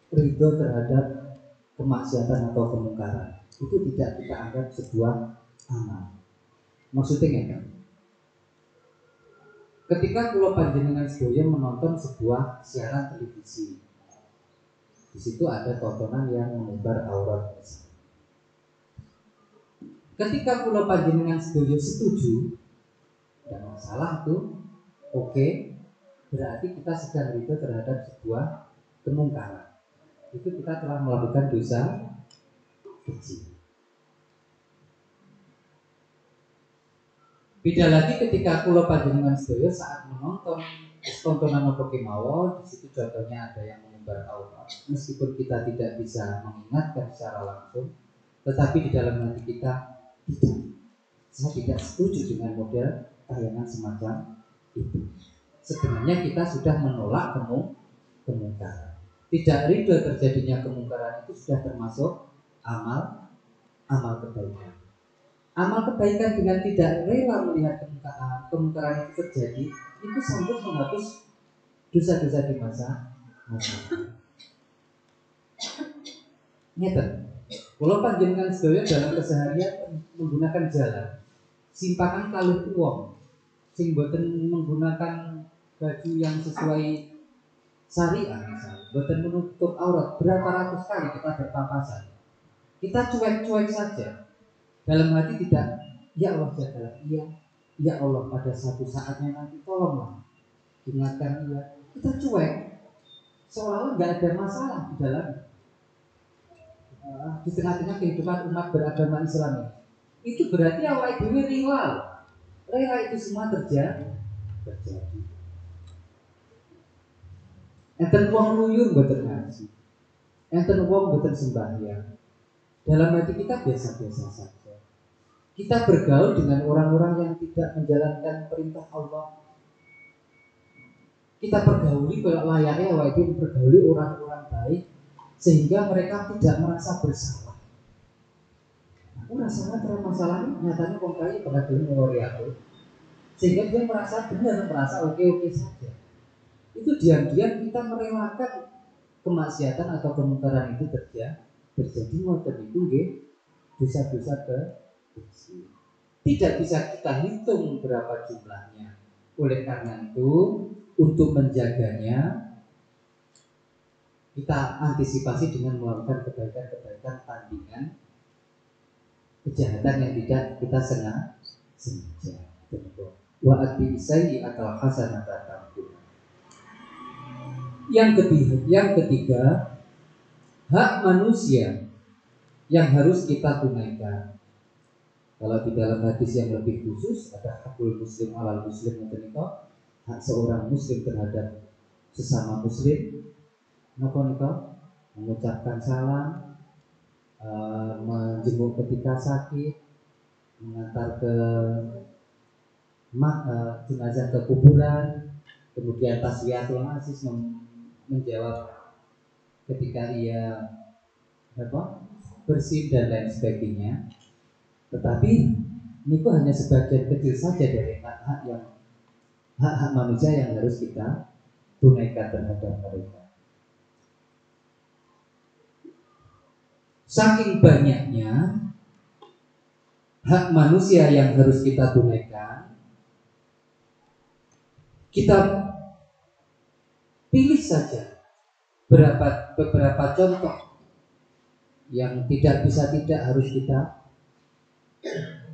ridho terhadap kemaksiatan atau kemungkaran. Itu tidak kita anggap sebuah amal. Maksudnya kan? Ketika kula panjenengan sedaya menonton sebuah siaran televisi, di situ ada tontonan yang mengumbar aurat. Ketika kula panjenengan sedaya setuju, tidak masalah tuh, oke, berarti kita sedang ridho terhadap sebuah kemungkaran. Itu kita telah melakukan dosa kecil. Beda lagi ketika kula panjenengan sedaya saat menonton tontonan apa kemawon, di situ contohnya ada yang mengumbar aurat. Meskipun kita tidak bisa mengingatkan secara langsung, tetapi di dalam hati kita saya tidak setuju dengan model tayangan semacam itu. Sebenarnya kita sudah menolak kemungkaran. Tidak ridho terjadinya kemungkaran itu sudah termasuk amal kebaikan. Amal kebaikan dengan tidak rela melihat kemungkaran itu terjadi, itu sanggup menghapus dosa-dosa di masa lalu. Nyata, kalau panjenengan sedaya dalam keseharian menggunakan jalan, simpangan kalih uang, sing boten menggunakan baju yang sesuai syariah misalnya, boten menutup aurat, berapa ratus kali kita berpapasan, kita cuek-cuek saja, dalam hati tidak, ya Allah jagalah, iya, ya Allah pada satu saatnya nanti tolonglah, ingatkan iya, kita cuek, seolah-olah nggak ada masalah di dalam di tengah-tengah kehidupan umat beragama Islam. Itu berarti awal dhewe rela itu semua terjadi. Enten wong luyur boten ngaji, enten wong boten sembahyang, dalam hati kita biasa-biasa saja. Kita bergaul dengan orang-orang yang tidak menjalankan perintah Allah. Kita pergauli layaknya wajib pergauli orang-orang baik, sehingga mereka tidak merasa bersalah. Aku rasanya terlalu masalahnya nyatanya wong kaya pernah dulu mengori aku, sehingga dia merasa benar, merasa oke-oke saja. Itu diam-diam kita merelakan kemaksiatan atau kemungkaran itu terjadi ngoten itu nggih dosa-dosa kecil. Tidak bisa kita hitung berapa jumlahnya. Oleh karena itu, untuk menjaganya kita antisipasi dengan melakukan kebaikan-kebaikan tandingan kejahatan yang tidak kita sengaja. Wa ati sayyi'atal hasanata tamhuha. Yang ketiga, hak manusia yang harus kita tunaikan. Kalau di dalam hadis yang lebih khusus ada hakul muslim alal muslim, hak seorang muslim terhadap sesama muslim, mengucapkan salam, menjenguk ketika sakit, mengantar ke jenazah ke kuburan, kemudian taswiyatul asis, menjawab ketika ia bersih dan lain sebagainya. Tetapi ini hanya sebagian kecil saja dari hak-hak manusia yang harus kita tunaikan terhadap mereka. Saking banyaknya hak manusia yang harus kita tunaikan, kita pilih saja beberapa contoh yang tidak bisa tidak harus kita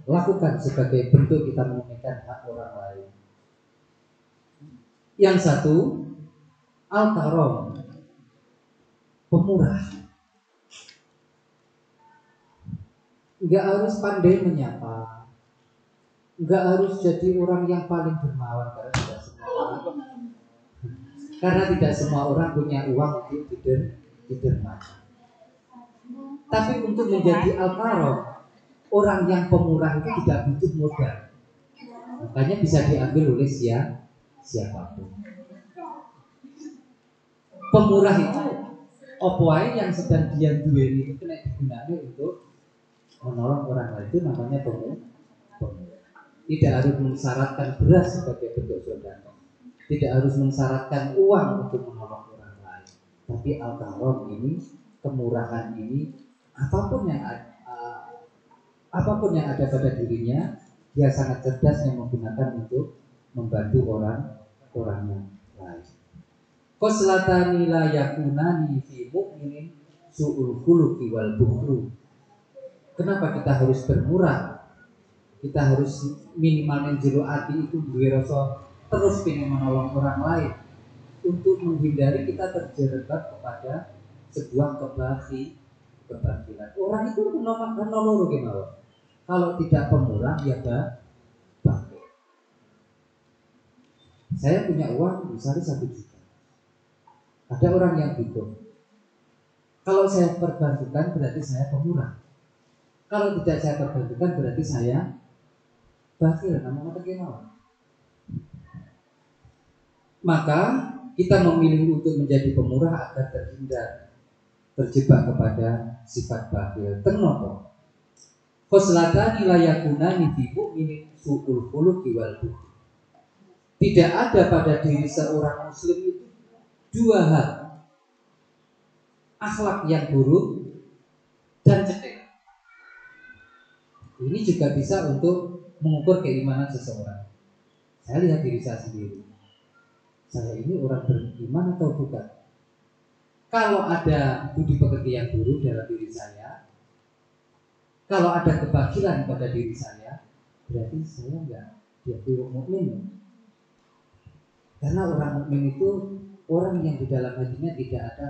lakukan sebagai bentuk kita menunaikan hak orang lain. Yang satu, al-karom, pemurah. Enggak harus pandai menyapa, enggak harus jadi orang yang paling dermawan, karena tidak semua orang punya uang untuk didermakan. Tapi untuk menjadi al-karom, orang yang pemurah itu tidak butuh modal, makanya bisa diambil oleh siapapun. Pemurah itu opoai yang sedang dia duweni itu kena digunakan untuk menolong orang lain, itu namanya pemurah. Tidak harus mensyaratkan beras sebagai bentuk sedekah, tidak harus mensyaratkan uang untuk menolong orang lain. Tapi al-karom ini, kemurahan ini, apapun yang ada pada dirinya, dia sangat cerdas yang menggunakan untuk membantu orang yang lain. Khoslatani la yakunani fi mu'minin su'ul khuluqi wal bukhlu. Kenapa kita harus bermurah? Kita harus minimal menjero ati itu duwe rasa terus pengen menolong orang lain, untuk menghindari kita terjerembab kepada sebuah kebakilan. Orang itu menolong gimana? Kalau tidak pemurah ya bakil. Saya punya uang misalnya 1 juta. Ada orang yang butuh. Kalau saya perbantukan berarti saya pemurah. Kalau tidak saya perbantukan berarti saya bakil. Maka kita memilih untuk menjadi pemurah agar terhindar terjebak kepada sifat bakil. Kenapa? Khoslatani layakunani fi mu'minin su'ul khuluqi wal bukhl. Tidak ada pada diri seorang muslim itu dua hal, akhlak yang buruk dan cetek. Ini juga bisa untuk mengukur keimanan seseorang. Saya lihat diri saya sendiri. Saya ini orang beriman atau bukan? Kalau ada budi pekerti yang buruk dalam diri saya, kalau ada kebakilan pada diri saya, berarti saya enggak diakui mukmin. Karena orang mukmin itu orang yang di dalam hatinya tidak ada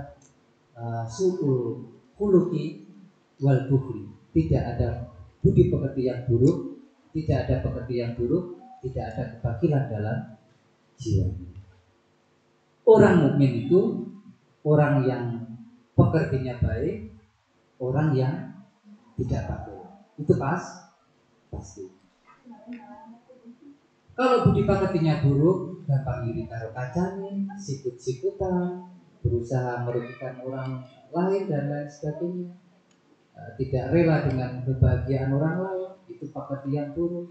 su'ul khuluqi wal bukhli, tidak ada budi pekerti yang buruk, tidak ada pekerti yang buruk, tidak ada kebakilan dalam jiwanya. Orang mukmin itu orang yang pekertinya baik, orang yang tidak bakil. Itu pasti. Kalau budi pekertinya buruk, gampang iri karo kacane, sikut-sikutan, berusaha merugikan orang lain dan lain sebagainya, tidak rela dengan kebahagiaan orang lain, itu pekerti yang buruk.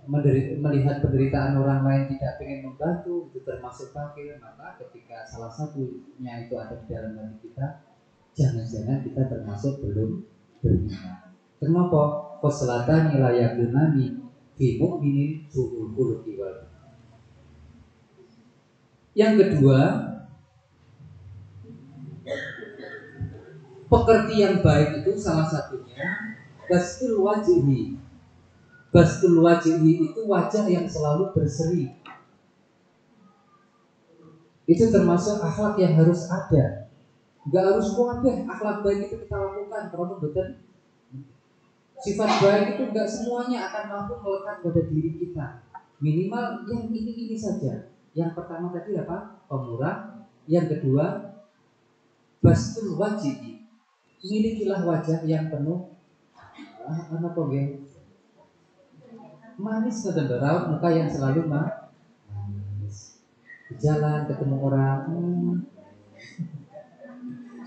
Melihat penderitaan orang lain tidak ingin membantu, itu termasuk bakil. Maka ketika salah satunya itu ada di dalam hati kita, jangan-jangan kita termasuk belum beriman. Kenapa? Khoslatani layakunani fi mu'minin su'ul khuluqi wal. Yang kedua, pekerti yang baik itu salah satunya bastul wajhi. Bastul wajhi itu wajah yang selalu berseri. Itu termasuk akhlak yang harus ada. Enggak harus kuat deh akhlak baik itu kita lakukan. Kalau betul sifat baik itu enggak semuanya akan mampu melekat pada diri kita. Minimal yang ini saja. Yang pertama tadi apa? Pemurah. Yang kedua, bastul wajhi. Milikilah wajah yang penuh manis dan berawat, muka yang selalu manis. Di jalan ketemu orang,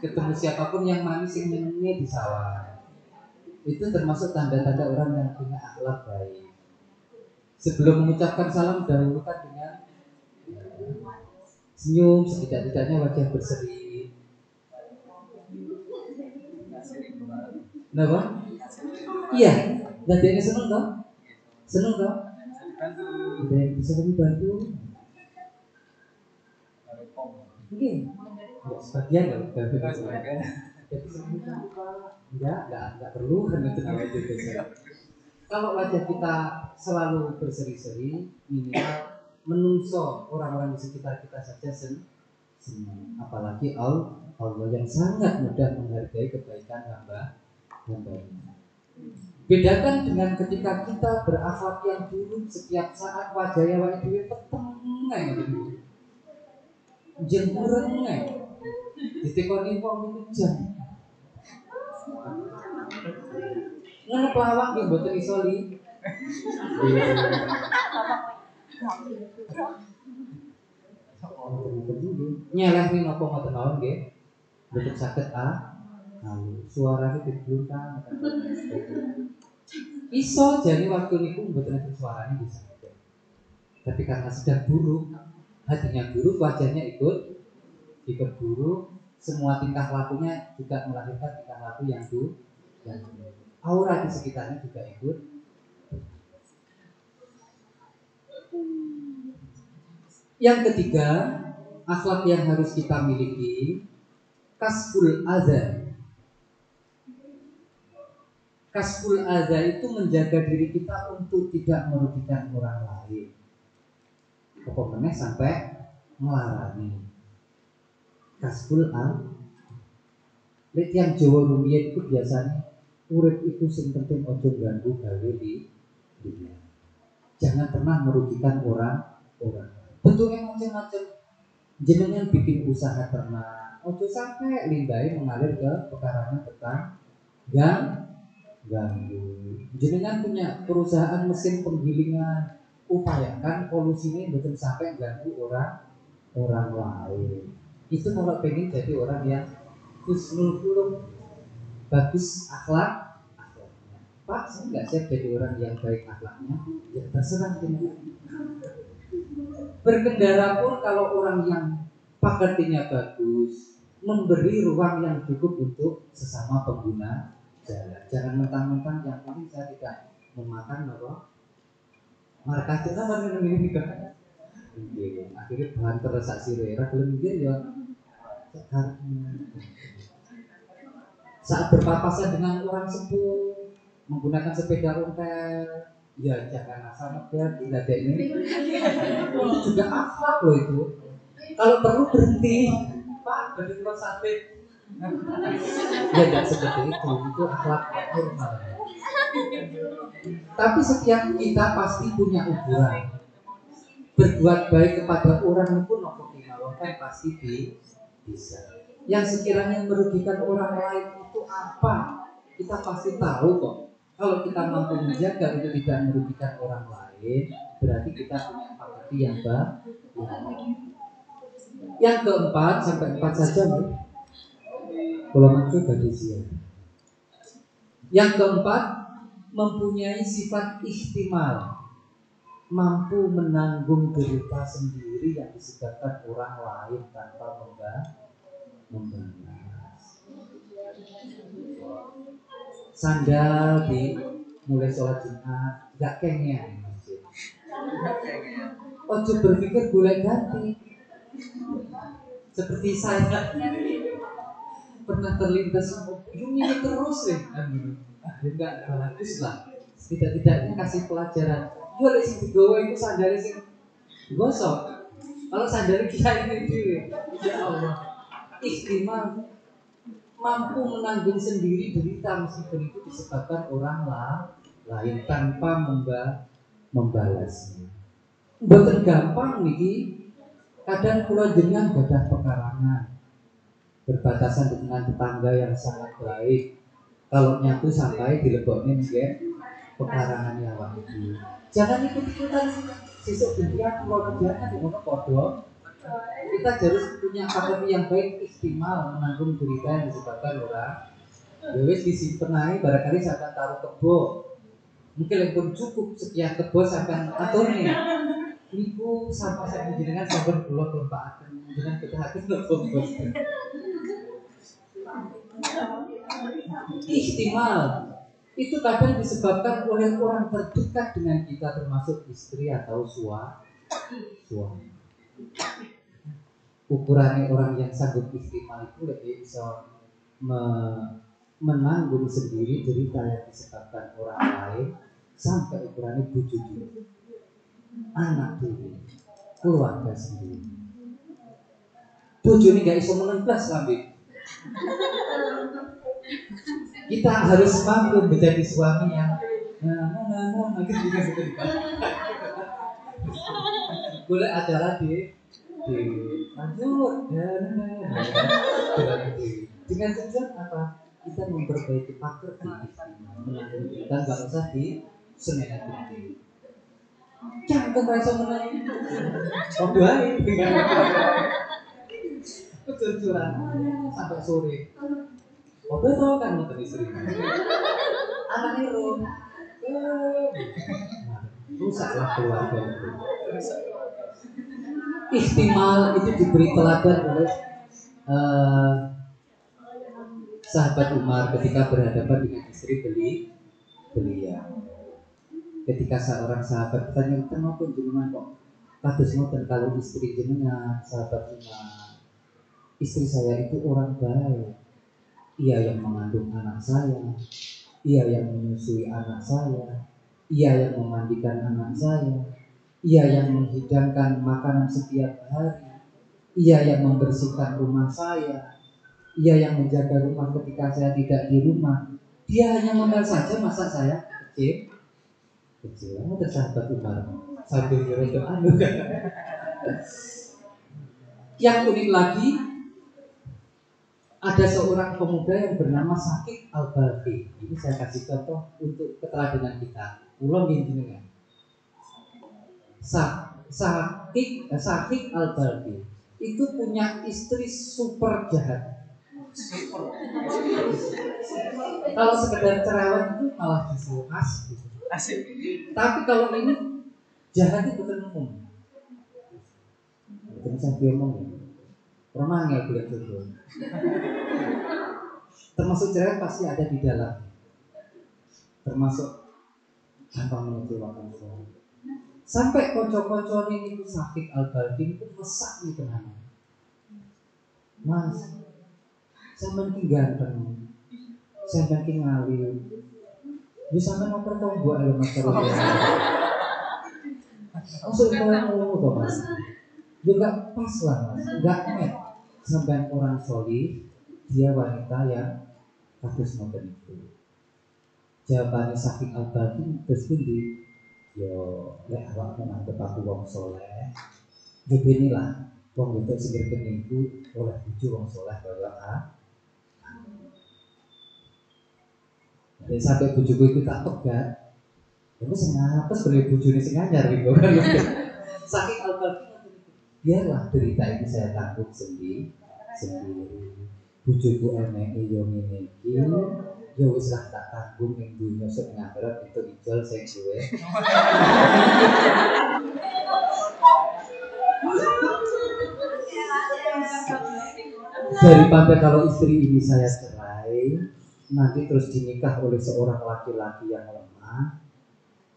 ketemu siapapun yang manis yang nyenengnya di sawah. Itu termasuk tanda-tanda orang yang punya akhlak baik. Sebelum mengucapkan salam, dahulukan dengan senyum, setidak-tidaknya wajah berseri. Kenapa? Iya, dan dia seneng toh? Seneng toh? Ada yang bisa lebih bantu? Mungkin sebagian loh, enggak perlu karena itu namanya juga. Kalau wajah kita selalu berseri-seri, minimal menungso orang-orang di sekitar kita saja senang. Apalagi Allah yang sangat mudah menghargai kebaikan hamba-hambanya. Bedakan dengan ketika kita berakhlak yang buruk, setiap saat wajahnya wajah itu peteng gitu. Jemurengnya ditekoni wong itu jam ngono pelawak nggih mboten iso li nyeleh ning napa ngoten mawon nggih mboten saged suarane diblungkang iso jane waktu niku mboten ada suarane bisa tapi karena sedang buruk, hatinya buruk, wajahnya ikut buruk, semua tingkah lakunya juga melahirkan tingkah laku yang buruk, dan aura di sekitarnya juga ikut. Yang ketiga, akhlak yang harus kita miliki, kasful adza. Kasful adza itu menjaga diri kita untuk tidak merugikan orang lain. Pokoknya sampai melarani. Kasful adza. Lek yang Jawa rumiyin itu biasanya urip itu sing penting ojo ganggu gawe di dunia. Jangan pernah merugikan orang. Bentuknya macam-macam. Jenengan bikin usaha ternak, ojo sampai limbahnya mengalir ke pekarangan ganggu. Jenengan punya perusahaan mesin penggilingan, upayakan polusinya betul sampai ganggu orang lain. Itu kalau pengen jadi orang yang husnul khuluq, bagus akhlaknya. Pak, saya nggak siap jadi orang yang baik akhlaknya. Ya terserah dengan. Berkendara pun kalau orang yang pekertinya bagus, memberi ruang yang cukup untuk sesama pengguna jalan. Jangan mentang-mentang yang penting saya tidak memakan apa markas itu apa ini juga. Akhirnya bahan teresak sirera belum ya saat berpapasan dengan orang sepuh menggunakan sepeda ontel, ya jangan asal ngeber tidak ada ini. Itu juga akhlak loh itu. Kalau perlu berhenti, Pak, dari rumah sakit. Ya tidak seperti itu akhlak normal. Tapi setiap kita pasti punya ukuran. Berbuat baik kepada orang pun kan pasti bisa. Yang sekiranya merugikan orang lain itu apa? Kita pasti tahu kok. Kalau kita mampu menjaga itu tidak merugikan orang lain, berarti kita punya empati yang baik. Yang keempat sampai 4 saja nih. Kalau mampu bagi siang. Yang keempat mempunyai sifat ikhtimal, mampu menanggung derita sendiri yang disebabkan orang lain tanpa membalas. Sandal di mulai sholat Jumat gak kengnya masjid. Ojo berpikir boleh ganti. Seperti saya pernah terlintas ini terus ya, enggak bagus lah. Tidak-tidaknya kasih pelajaran. Yo lek sing digowo iku sandale sing gosok. Kalau sandale kita ini dhewe. Ya Allah. Ikhtimal mampu menanggung sendiri derita meskipun itu disebabkan orang lain tanpa membalasnya. Mboten gampang niki. Kadang kula jenengan gadah pekarangan. Berbatasan dengan tetangga yang sangat baik. Kalau nyatu sampai dilebokne nggih pekarangannya awak iki. Jangan ikut-ikutan sesuk dunia kula jangan di ngono padha. Kita harus punya karakter yang baik, istimal menanggung derita yang disebabkan orang. Ya wis disimpen ae barangkali sampai taruh kebo. Mungkin pun cukup sekian kebo sampai atone. Niku sampai saya jenengan sabar kula kelempaaken jenengan ketahaken kebo. Ihtimal itu kadang disebabkan oleh orang terdekat dengan kita termasuk istri atau suami. Ukurannya orang yang sanggup ihtimal itu lebih bisa menanggung sendiri derita yang disebabkan orang lain sampai ukurannya bojo diri, anak diri, keluarga sendiri. Bojo ini gak iso menentas lambe. Kita harus mampu menjadi suami yang boleh acara di lanjut dengan tujuan apa? Kita memperbaiki pekerjaan kita nggak usah di semen putih. Jangan merasa menang. Obrolan dengan kejujuran sampai sore. Obat tau kan motor istri. Anaknya rom. Rusaklah keluarga itu. Ihtimal itu diberi teladan oleh sahabat Umar ketika berhadapan dengan istri beliau. Ketika seorang sahabat bertanya, "Kenapa jenengan kok kados ngoten kalau istri jenengan?" Sahabat Umar, "Istri saya itu orang baik. Ia yang mengandung anak saya, ia yang menyusui anak saya, ia yang memandikan anak saya, ia yang menghidangkan makanan setiap hari, ia yang membersihkan rumah saya, ia yang menjaga rumah ketika saya tidak di rumah. Dia hanya modal saja masa saya kecil. Tersahabat Umar sambil nyuruh anu." Yang unik lagi, ada seorang pemuda yang bernama Syakik Al-Balkhi. Ini saya kasih contoh untuk keteladanan kita. Ulang jenengan. Syakik Al-Balkhi itu punya istri super jahat. Kalau sekedar cerewet itu malah justru asik. Asik. Tapi kalau ini jahat itu bukan umum. Itu bisa diomong ya. Orang yang bilang jodoh. Termasuk cerewet pasti ada di dalam. Termasuk gampang mengecewakan suami. Sampai kocok-kocok ini sakit al-balkin itu mesak nih kenapa? Mas, saya makin ganteng, saya makin ngalir. Bisa kan apa tuh buat elemen terus? Maksud kamu tuh mas? Juga pas lah mas, nggak met. Sampai orang solih, dia wanita yang harus modern itu. Jawabannya sakit al-balkin terus di yo lek awak menganggap aku wong soleh beginilah wong itu segera keningku oleh buju wong soleh kaya jadi sampai bujuku itu tak pegat terus kenapa sebenarnya buju ini sengaja gitu kan sakit al-balkin biarlah derita itu saya tanggung sendiri bujuku emek yo ngene iki ya wis lah tak tanggung ning dunya sing akhirat itu ijol sing duwe. Daripada kalau istri ini saya cerai, nanti terus dinikah oleh seorang laki-laki yang lemah,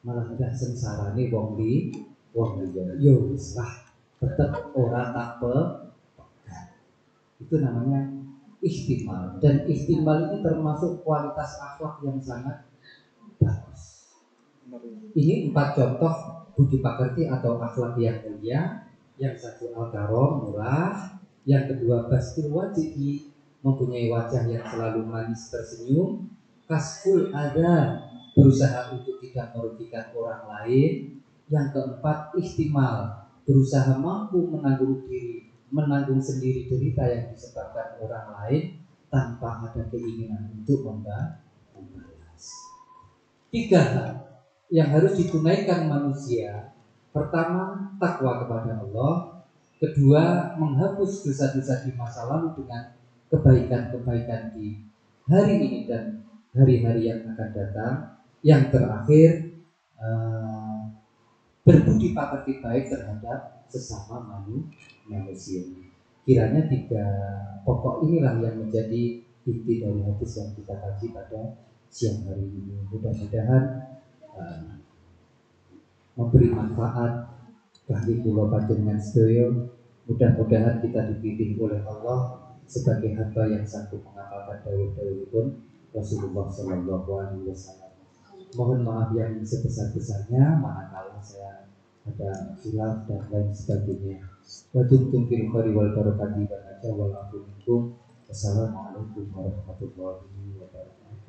malah udah sengsara nih wong liya. Yo wis lah, tetep ora tak pegat. Itu namanya ihtimal, dan ihtimal ini termasuk kualitas akhlak yang sangat bagus. Ini 4 contoh budi pekerti atau akhlak yang mulia. Yang satu al-karom, murah. Yang kedua bastil wajib, mempunyai wajah yang selalu manis tersenyum. Kasful ada, berusaha untuk tidak merugikan orang lain. Yang keempat ihtimal, berusaha mampu menanggung sendiri derita yang disebabkan orang lain tanpa ada keinginan untuk membalas. 3 hal yang harus ditunaikan manusia. Pertama, takwa kepada Allah. Kedua, menghapus dosa-dosa di masa lalu dengan kebaikan-kebaikan di hari ini dan hari-hari yang akan datang. Yang terakhir, berbudi pekerti baik terhadap sesama manusia. Kiranya 3 pokok inilah yang menjadi inti dari hadis yang kita kaji pada siang hari ini. Mudah-mudahan memberi manfaat bagi kula panjenengan sedaya. Mudah-mudahan kita dibimbing oleh Allah sebagai hamba yang sanggup mengamalkan dawuh-dawuhipun Rasulullah Sallallahu Alaihi Wasallam. Mohon maaf yang sebesar-besarnya manakala saya ada khilaf dan lain sebagainya. Wa dumtum fil khairi wal barakati wa najwa wal afu minkum. Wassalamualaikum warahmatullahi wabarakatuh.